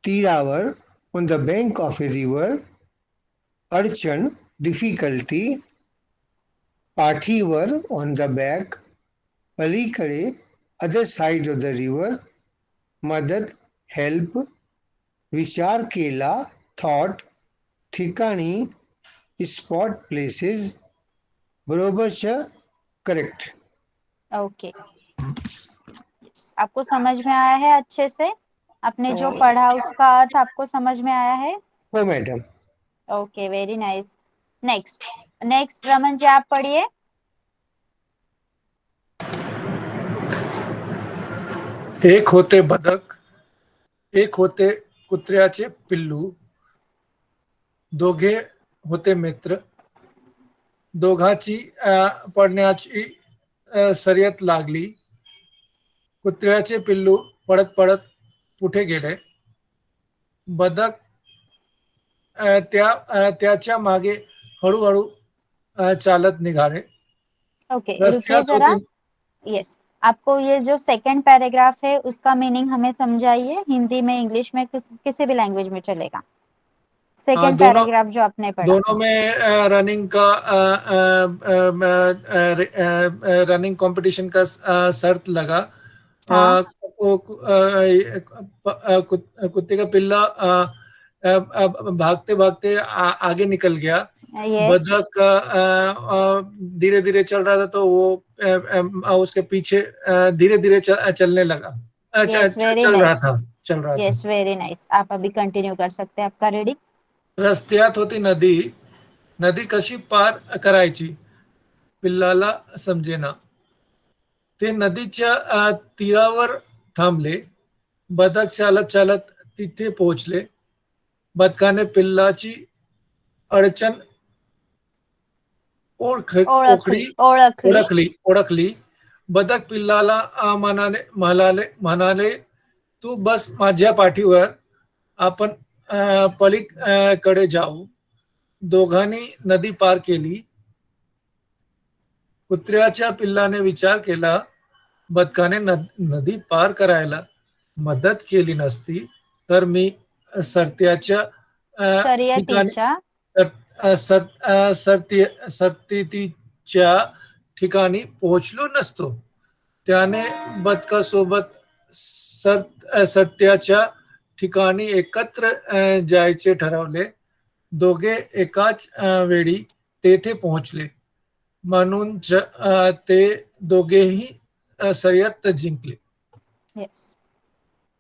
E: तीरावर on the bank of a river, अडचण डिफिकल्टी, पाठीवर ऑन द बॅक, पलीकडे other side of the river, मदत हेल्प, विचार केला थॉट, ठिकाणी स्पॉट प्लेसेस, बरोबरच्या करेक्ट.
A: ओके, आपको समझ में आया है अच्छे से? आपने जो पढ़ा उसका अर्थ आपको समझ में आया है?
E: हो madam.
A: Okay, very nice. Next next Raman ji आप पढ़िए।
B: एक होते बदक, एक होते कुत्र्याचे पिल्लू. दोघे होते मित्र. दोघांची पडण्याची शर्यत लागली. कुत्र्याचे पिल्लू पळत पळत पुढे गेले. बदक त्याच्या मागे हळूहळू चालत निघाले.
A: ओके, रुकिए
B: रस्त्यात
A: जरा.
B: होती.
A: यस, आपको ये जो सेकंड पैराग्राफ है उसका मीनिंग हमें समझाइए. हिंदी में, इंग्लिश में, किसी भी लैंग्वेज में चलेगा. सेकंड
B: दोनों
A: पैराग्राफ जो आपने पढ़ा.
B: दोनों में रनिंग कंपटीशन का शर्त लगा.
A: हाँ.
B: कुत्ते का पिल्ला भागते भागते आगे निकल गया.
A: यस,
B: बदक धीरे धीरे चल रहा था तो वो उसके पीछे धीरे धीरे चलने लगा.
A: यस, वेरी
B: चल रहा
A: नाइस.
B: था चल रहा था.
A: Yes, very nice. आप अभी कंटिन्यू कर सकते हैं. आपका रीडिंग.
B: रस्त्यात होती नदी. नदी कशी पार करायची पिल्लाला समजेना. ते नदीच्या तीरावर थांबले. बदक चालत चालत तिथे पोहोचले. बदकाने पिल्लाची अडचण ओळखली. बदक पिल्लाला म्हणाले, तू बस माझ्या पाठीवर, आपण पलीकडे जाऊ. दोघांनी नदी पार केली. कुत्र्याच्या पिल्लाने विचार केला, बदकाने नदी पार करायला मदत केली नसती तर मी सरत्याच्या सरतीच्या ठिकाणी पोहोचलो नसतो. त्याने बदकासोबत सरत्याच्या ठिकाणी एकत्र जायचे ठरवले. दोघे एकाच वेळी तेथे पोहोचले म्हणून ते दोघेही शर्यत जिंकले.
A: यस,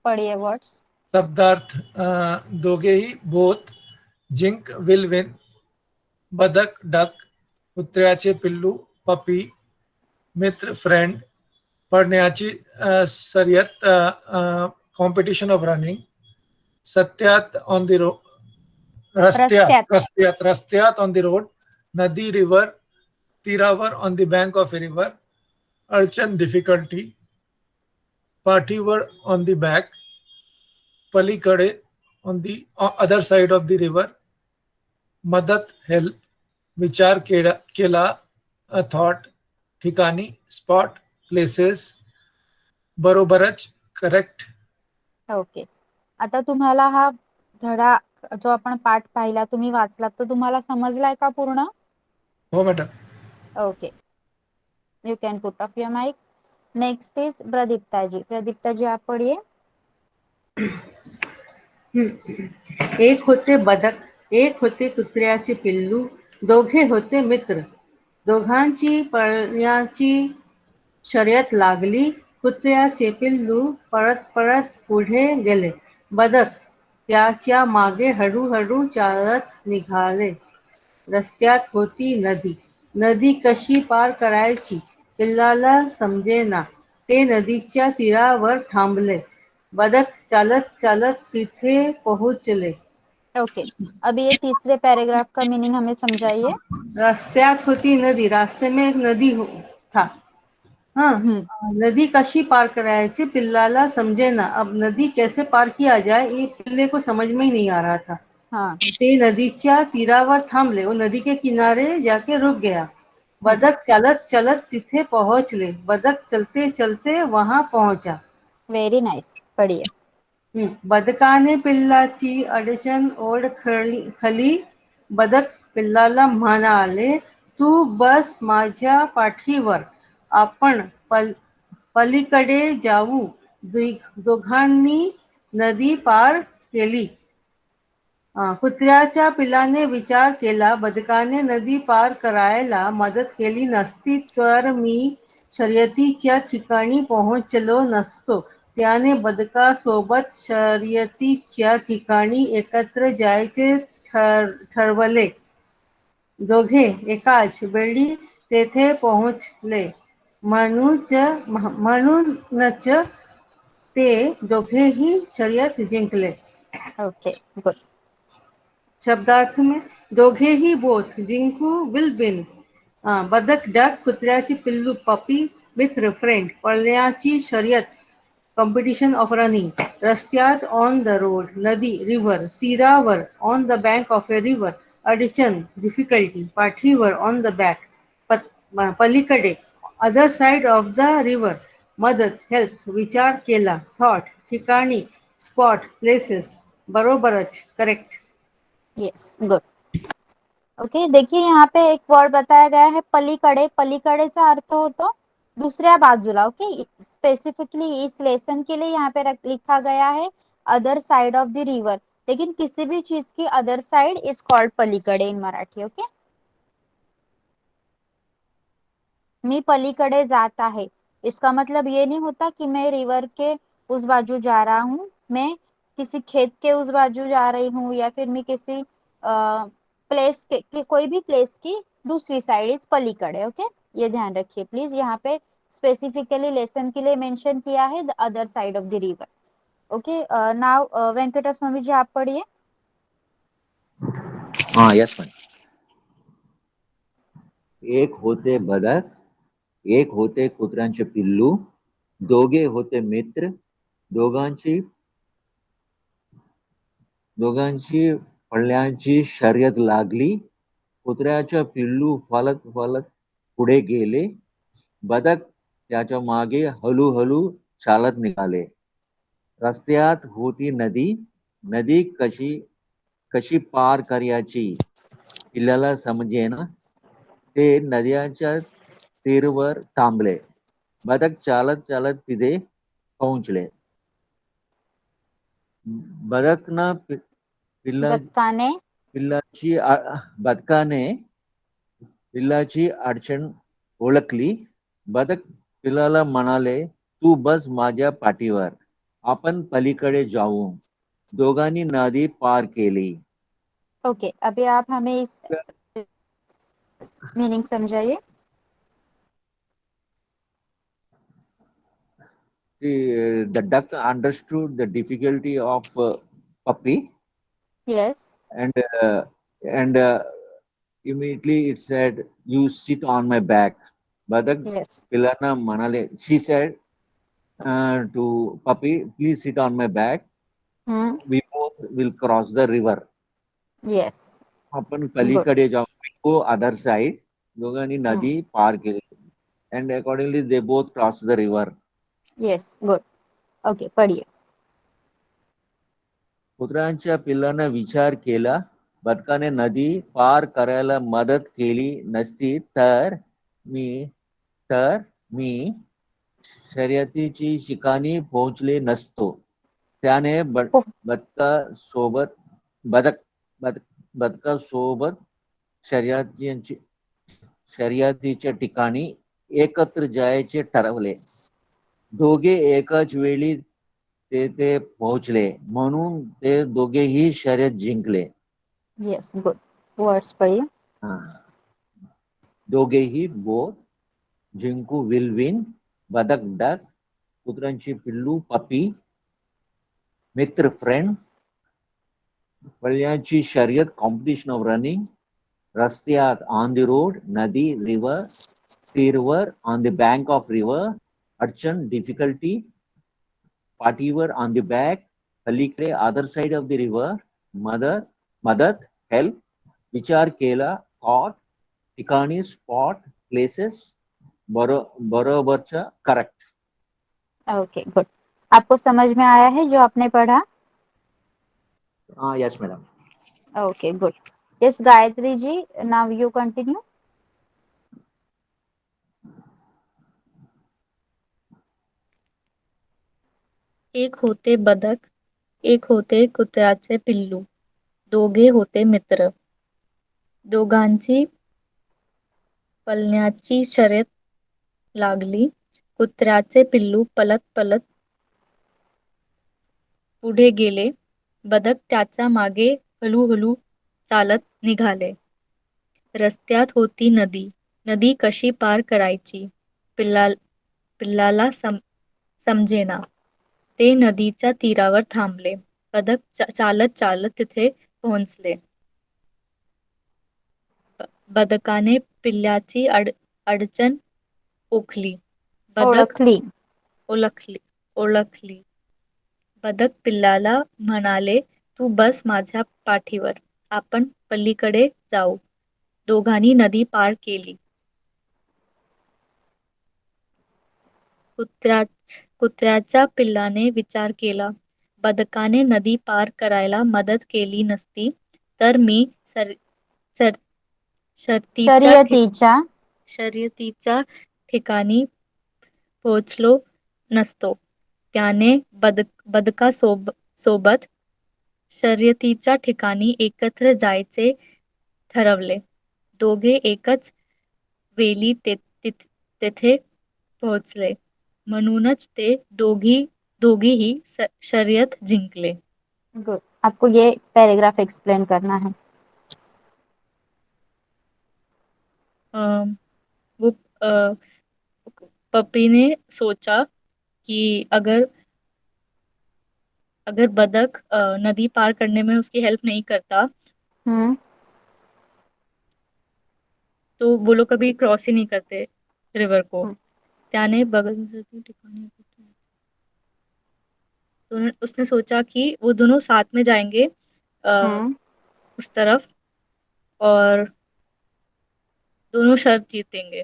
A: पढ़िए वर्ड्स.
B: शब्दार्थ. दोघेही बोथ, जिंक विल विन, बदक डक, कुत्र्याचे पिल्लू पपी, मित्र फ्रेंड, पडण्याची शर्यत कॉम्पिटिशन ऑफ रनिंग, सत्यात ऑन द रोड, रस्त्यात ऑन द रोड, नदी रिवर, तीरावर on the bank of a river, अडचण डिफिकल्टी, पाठीवर ऑन द बॅक, पलीकडे on the other side of the river, मदत हेल्प, विचार केला थॉट, ठिकाणी स्पॉट प्लेसेस, बरोबरच करेक्ट.
A: ओके, आता तुम्हाला हा धडा जो आपण पाठ पाहिला तुम्ही वाचलात तो तुम्हाला समजलाय का पूर्ण?
B: हो madam.
A: Okay, you can put off your mic. Next is Pradipta ji. Pradipta ji, आप पढ़िए.
F: एक होते बदक, एक होते कुत्र्याचे पिल्लू, दोघे होते मित्र. दोघांची पळण्याची शर्यत लागली. कुत्र्याचे पिल्लू पळत पळत पुढे गेले. बदक त्याच्या मागे हळूहळू चालत निघाले. रस्त्यात होती नदी. नदी कशी पार करायची पिल्लाला समजेना. ते नदीच्या तीरावर थांबले. बदक चालत चालत तिथे पहुंचले.
A: ओके, अभी ये तीसरे पैराग्राफ का मीनिंग हमें समझाइए.
F: रस्त्यात होती नदी. रास्ते में एक नदी था. हाँ, नदी कशी पार करायची पिल्लाला समझे ना. अब नदी कैसे पार किया जाए ये पिल्ले को समझ में ही नहीं आ रहा था.
A: हाँ.
F: ते नदीच्या तीरावर थांबले. वो नदी के किनारे जाके रुक गया. बदक चालत चालत तिथे पहुंचले. बदक चलते चलते वहां पहुंचा.
A: वेरी नाइस, पढ़िए.
F: बदकाने पिल्लाची अडचण ओळखली. बदक पिल्लाला म्हणाले, तू बस माझ्या पाठीवर, आपण पलीकडे जाऊ. दोघांनी नदी पार केली. कुत्र्याच्या पिल्लाने विचार केला, बदकाने नदी पार करायला मदत केली नसती तर मी शर्यतीच्या ठिकाणी पोहोचलो नसतो. त्याने बदकासोबत शर्यतीच्या ठिकाणी एकत्र जायचे ठरवले. दोघे एकाच वेळी तेथे पोहोचले म्हणूनच ते दोघेही शर्यत जिंकले.
A: Okay good.
F: शब्दार्थ में दोघेही बोथ जिंकू विल विन. बदक डक, कुत्र्याची पिल्लू पपी, मित्र फ्रेंड, पळण्याची शर्यत कॉम्पिटिशन ऑफ रनिंग, रस्त्यात ऑन द रोड, नदी रिव्हर, तीरावर on the bank of A river, अडचण डिफिकल्टी, पाठीवर ऑन द बॅक, पलीकडे other side of the river, मदत हेल्प, विचार केला थॉट, ठिकाणी स्पॉट प्लेसेस, बरोबरच करेक्ट.
A: Yes good. ओके देखिए यहाँ पे एक वर्ड बताया गया है पलीकडे. पलीकडेचा अर्थ होतो दुसऱ्या बाजूला. ओके स्पेसिफिकली इस लेसन के लिए यहाँ पे लिखा गया है other side of the river, लेकिन किसी भी चीज की अदर साइड इज कॉल्ड पलीकडे इन मराठी. ओके मी पलीकडे जात आहे, इसका मतलब ये नहीं होता कि मैं रिवर के उस बाजू जा रहा हूँ, मैं किसी खेत के उस बाजू जा रही हूँ, या फिर मैं किसी प्लेस के कोई भी प्लेस की दूसरी साइड इज पलीकडे. ओके ये ध्यान रखिए प्लीज. यहाँ पे स्पेसिफिकली लेसन के लिए मेंशन किया है the other side of the river. Okay now Venkata Swami ji आप पढ़िए.
G: हाँ यस मैम. एक होते बदक, एक होते कुत्र्यांचे पिल्लू, दोघे होते मित्र, दोघांची पळण्याची शर्यत लागली, कुत्र्याचं पिल्लू फलत फलत पुढे गेले, बदक त्याच्या मागे हळूहळू चालत निघाले, रस्त्यात होती नदी, नदी कशी पार करायची पिल्लाला समजेना, ते नद्याच्या तीरावर थांबले, बदक चालत चालत तिथे पोहोचले, बदकना
A: बदकाने
G: बदकाने पिल्लाची अडचण ओळखली, बदक पिल्लाला म्हणाले, तू बस माझ्या पाठीवर, आपण पलीकडे जाऊ. दोघांनी नदी पार केली.
A: ओके अभी आप हमें इस मीनिंग समझाइए.
G: The duck understood the difficulty of puppy,
A: yes
G: and immediately it said, "You sit on my back." Badak
A: yes
G: pilana manale. She said to puppy, "Please sit on my back. We both will cross the river."
A: Yes
G: आपण पलीकडे जाऊ. We go other side. दोघांनी नदी पार केली. And accordingly they both crossed the river.
A: Yes good. Okay पढ़िए.
G: कुत्र्यांच्या पिल्लानं विचार केला, बदकाने नदी पार करायला मदत केली नसती तर मी शर्यतीची ठिकाणी पोहोचले नसतो. त्याने बदकासोबत शर्यतीच्या ठिकाणी एकत्र जायचे ठरवले. दोघे एकाच वेळी ते पोहोचले, म्हणून ते दोघेही शर्यत जिंकले.
A: Yes good. वर्ड्स पढ़िए.
G: दोघेही बोथ जिंकू विल विन, बदक डक, कुत्र्यांची पिल्लू पपी, मित्र फ्रेंड, पळण्याची शर्यत कॉम्पिटिशन ऑफ रनिंग, रस्त्यात ऑन द रोड, नदी रिव्हर, तीरवर on the bank of river, अडचण डिफिकल्टी, पाठीवर ऑन द बॅक, पलीकडे other side of the river, मदत हेल्प, विचार केला थॉट, ठिकाणी स्पॉट प्लेसेस, बरोबरचा करेक्ट.
A: Okay good. आपको समझ में आया है जो आपने पढ़ा?
G: Yes madam.
A: Okay good. Yes Gayatri ji now you continue.
D: एक होते बदक, एक होते कुत्र्याचे पिल्लू, दोघे होते मित्र, दोघांची पळण्याची शर्यत लागली, कुत्र्याचे पिल्लू पळत पळत पुढे गेले, बदक त्याच्या मागे हळूहळू चालत निघाले, रस्त्यात होती नदी, नदी कशी पार करायची पिल्लाला समजेना, ते नदीच्या तीरावर थांबले, बदक चालत चालत तिथे पोहोचले. बदकाने पिल्लाची अडचण ओळखली. ओळखली. बदक पिल्लाला म्हणाले, तू बस माझ्या पाठीवर, आपण पलीकडे जाऊ. दोघांनी नदी पार केली. कुत्र्याच्या पिल्लाने विचार केला, बदकाने नदी पार करायला मदत केली नसती तर मी शर्यतीच्या ठिकाणी पोहोचलो नसतो. त्याने बदकासोबत शर्यतीच्या ठिकाणी एकत्र जायचे ठरवले. दोघे एकच वेळी तेथे पोहोचले. म्हणूनच ते दोघीही शर्यत जिंकले.
A: गुड. आपको ये पैराग्राफ एक्सप्लेन करना है.
D: वो पपी ने सोचा कि अगर बदक नदी पार करने में उसकी हेल्प नहीं करता तो वो लोग कभी क्रॉस ही नहीं करते रिवर को. त्याने बगल में तो उसने सोचा कि वो दोनों साथ में जाएंगे उस तरफ और दोनों शर्त जीतेंगे.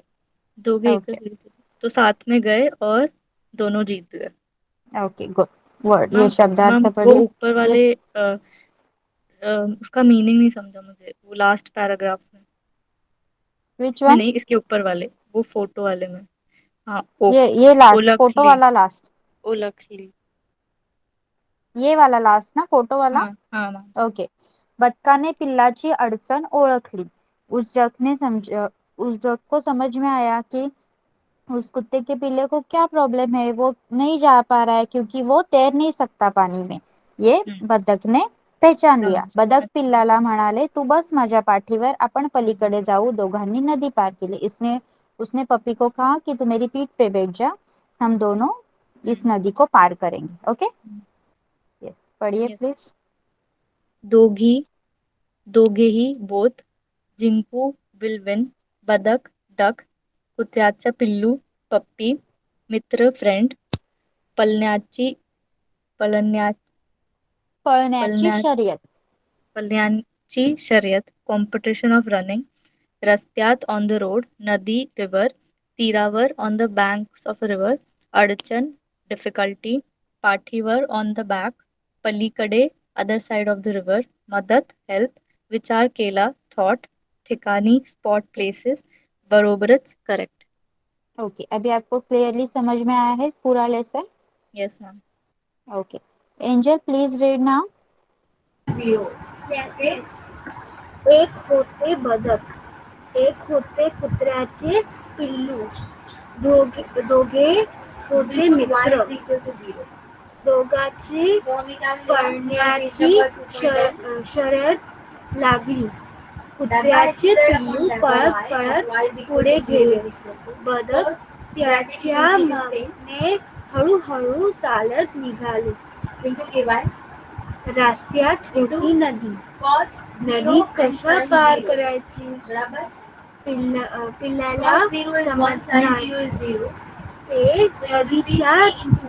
D: तो साथ में गए और दोनों जीत गए.
A: Okay, good. वर्ड ये शब्दार्थ
D: वो
A: पढ़िए.
D: ऊपर वाले उसका मीनिंग नहीं समझा मुझे, वो लास्ट पैराग्राफ में.
A: Which
D: इसमें
A: one?
D: नहीं, इसके ऊपर वाले, वो फोटो वाले में. हाँ,
A: ये लास्ट फोटो वाला लास्ट.
D: ओलखली.
A: ये वाला लास्ट ना, फोटो वाला.
D: हाँ.
A: ओके. बदकाने पिल्लाची अडचण ओळखली. उस जग को समझ में आया कि उस कुत्ते के पिल्ले को क्या प्रॉब्लम है, वो नहीं जा पा रहा है क्योंकि वो तैर नहीं सकता पानी में. ये बदक ने पहचान लिया. बदक पिल्लाला म्हणाले, तू बस माझ्या पाठीवर, आपण पलीकडे जाऊ. दोघांनी नदी पार केली. उसने पपी को कहा कि तू मेरी पीठ पे बैठ जा, हम दोनों इस नदी को पार करेंगे. ओके. यस, पढ़िए प्लीज.
D: दोघेही बोथ जिंकू विल विन. बदक डक. कुत्र्याचा पिल्लू पप्पी. मित्र फ्रेंड. पळण्याची शर्यत. Competition of running. रस्त्यात ऑन द रोड. नदी रिवर. तीरावर on the banks of river. अडचण डिफिकल्टी. पाठीवर ऑन द बॅक. पलीकडे other side of the river. मदत हेल्प. विचार केला थॉट. ठिकाणी स्पॉट प्लेसेस. बरोबरच करेक्ट.
A: ओके. अभी आपको क्लियरली समझ में आया है पूरा lesson?
D: Yes ma'am.
A: Okay. Angel please read now.
C: 0. Yes. एक होते बदक, एक होते कुत्र्याचे पिल्लू, दोघे होते मित्र. दोघांची पळण्याची शर्यत लागली. कुत्र्याचे पिल्लू पळत पुढे गेले. बदक त्याच्या मागणे हळूहळू चालत निघाले. रस्त्यात होती नदी. नदी कशा पार करायची पिल्लाला समजणार. ते नदीच्या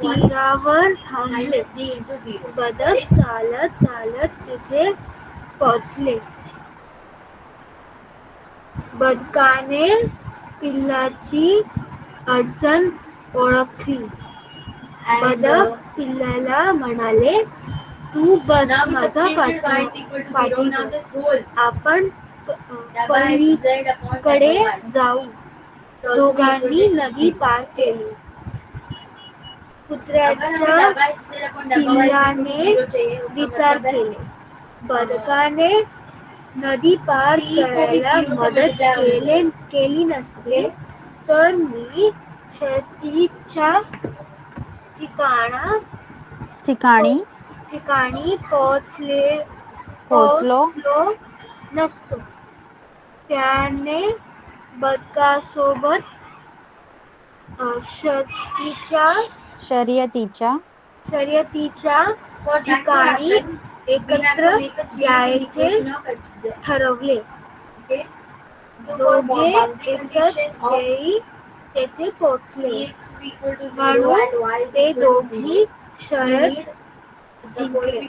C: तीरावर थांबले. बदक चालत चालत तिथे पोहोचले. बदकाने पिल्लाची अडचण ओळखली. बदक पिल्लाला म्हणाले, तू बस माझ्या पाठीवर, आपण पलीकडे जाऊ. दोघांनी नदी पार केली. कुत्र्याच्या पिल्लाने विचार केले, बदकाने नदी पार करायला मदत केली नसते तर मी शर्यतीच्या ठिकाणी पोहोचलो नसतो. त्याने बदकासोबत शर्यतीच्या ठिकाणी एकत्र जायचे ठरवले. दोघे एकाच वेळी तेथे पोहोचले म्हणून ते दोघी शरद जिंकले.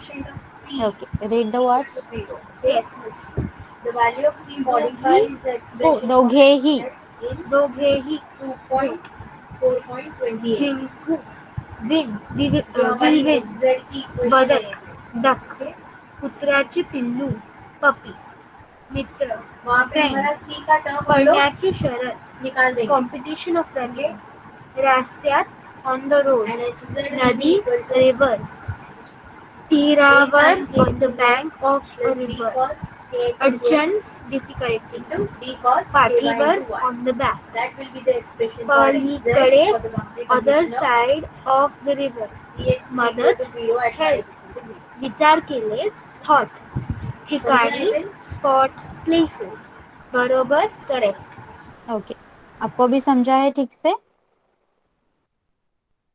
A: Okay, read the words.
C: Yes, miss. The value of C modifies the expression
A: दोघेही.
C: दोघेही 2.4.28 जिंकू विन will win बदक डक कुत्र्याचे पिल्लू पपी मित्र फ्रेंड पळण्याची शरद कॉम्पिटिशन ऑफ रनिंग रस्त्यात ऑन द रोड नदी रिव्हर तीरावर on the bank of a river अडचण डिफिकल्टी पाठीवर ऑन द बॅक पलीकडे other side of the river मदत हेल्प विचार केले थॉट ठिकाणी स्पॉट प्लेसेस बरोबर करेक्ट.
A: ओके, आपको भी समझा है ठीक से?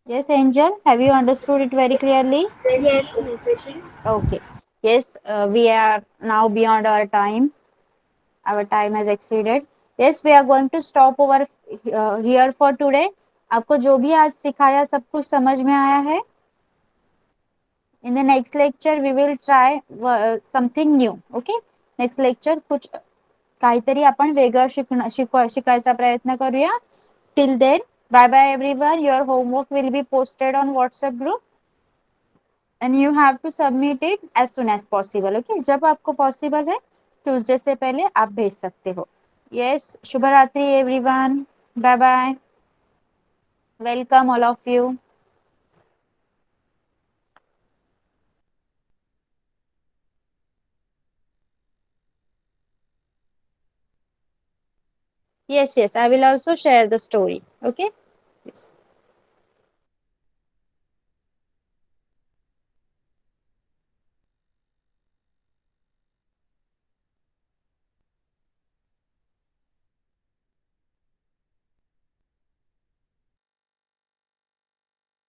A: Yes, Angel, have you understood it very clearly?
C: Yes, miss.
A: Okay. Yes, we are now beyond our time. Our time has exceeded. Yes, we are going to stop over here for today. आपको जो भी आज सिखाया सब कुछ समझ में आया है? In the next lecture we will try something new. Okay? Next lecture कुछ काहीतरी आपण वेगळं शिकायचा प्रयत्न करूया. Till then, bye bye everyone. Your homework will be posted on WhatsApp group. And you have to submit it as soon as possible. Okay, जब आपको possible है ट्यूसडे से पहले आप भेज सकते हो. Yes, शुभ रात्रि everyone. Bye bye. Welcome all of you. Yes, I will also share the story. Okay. Yes.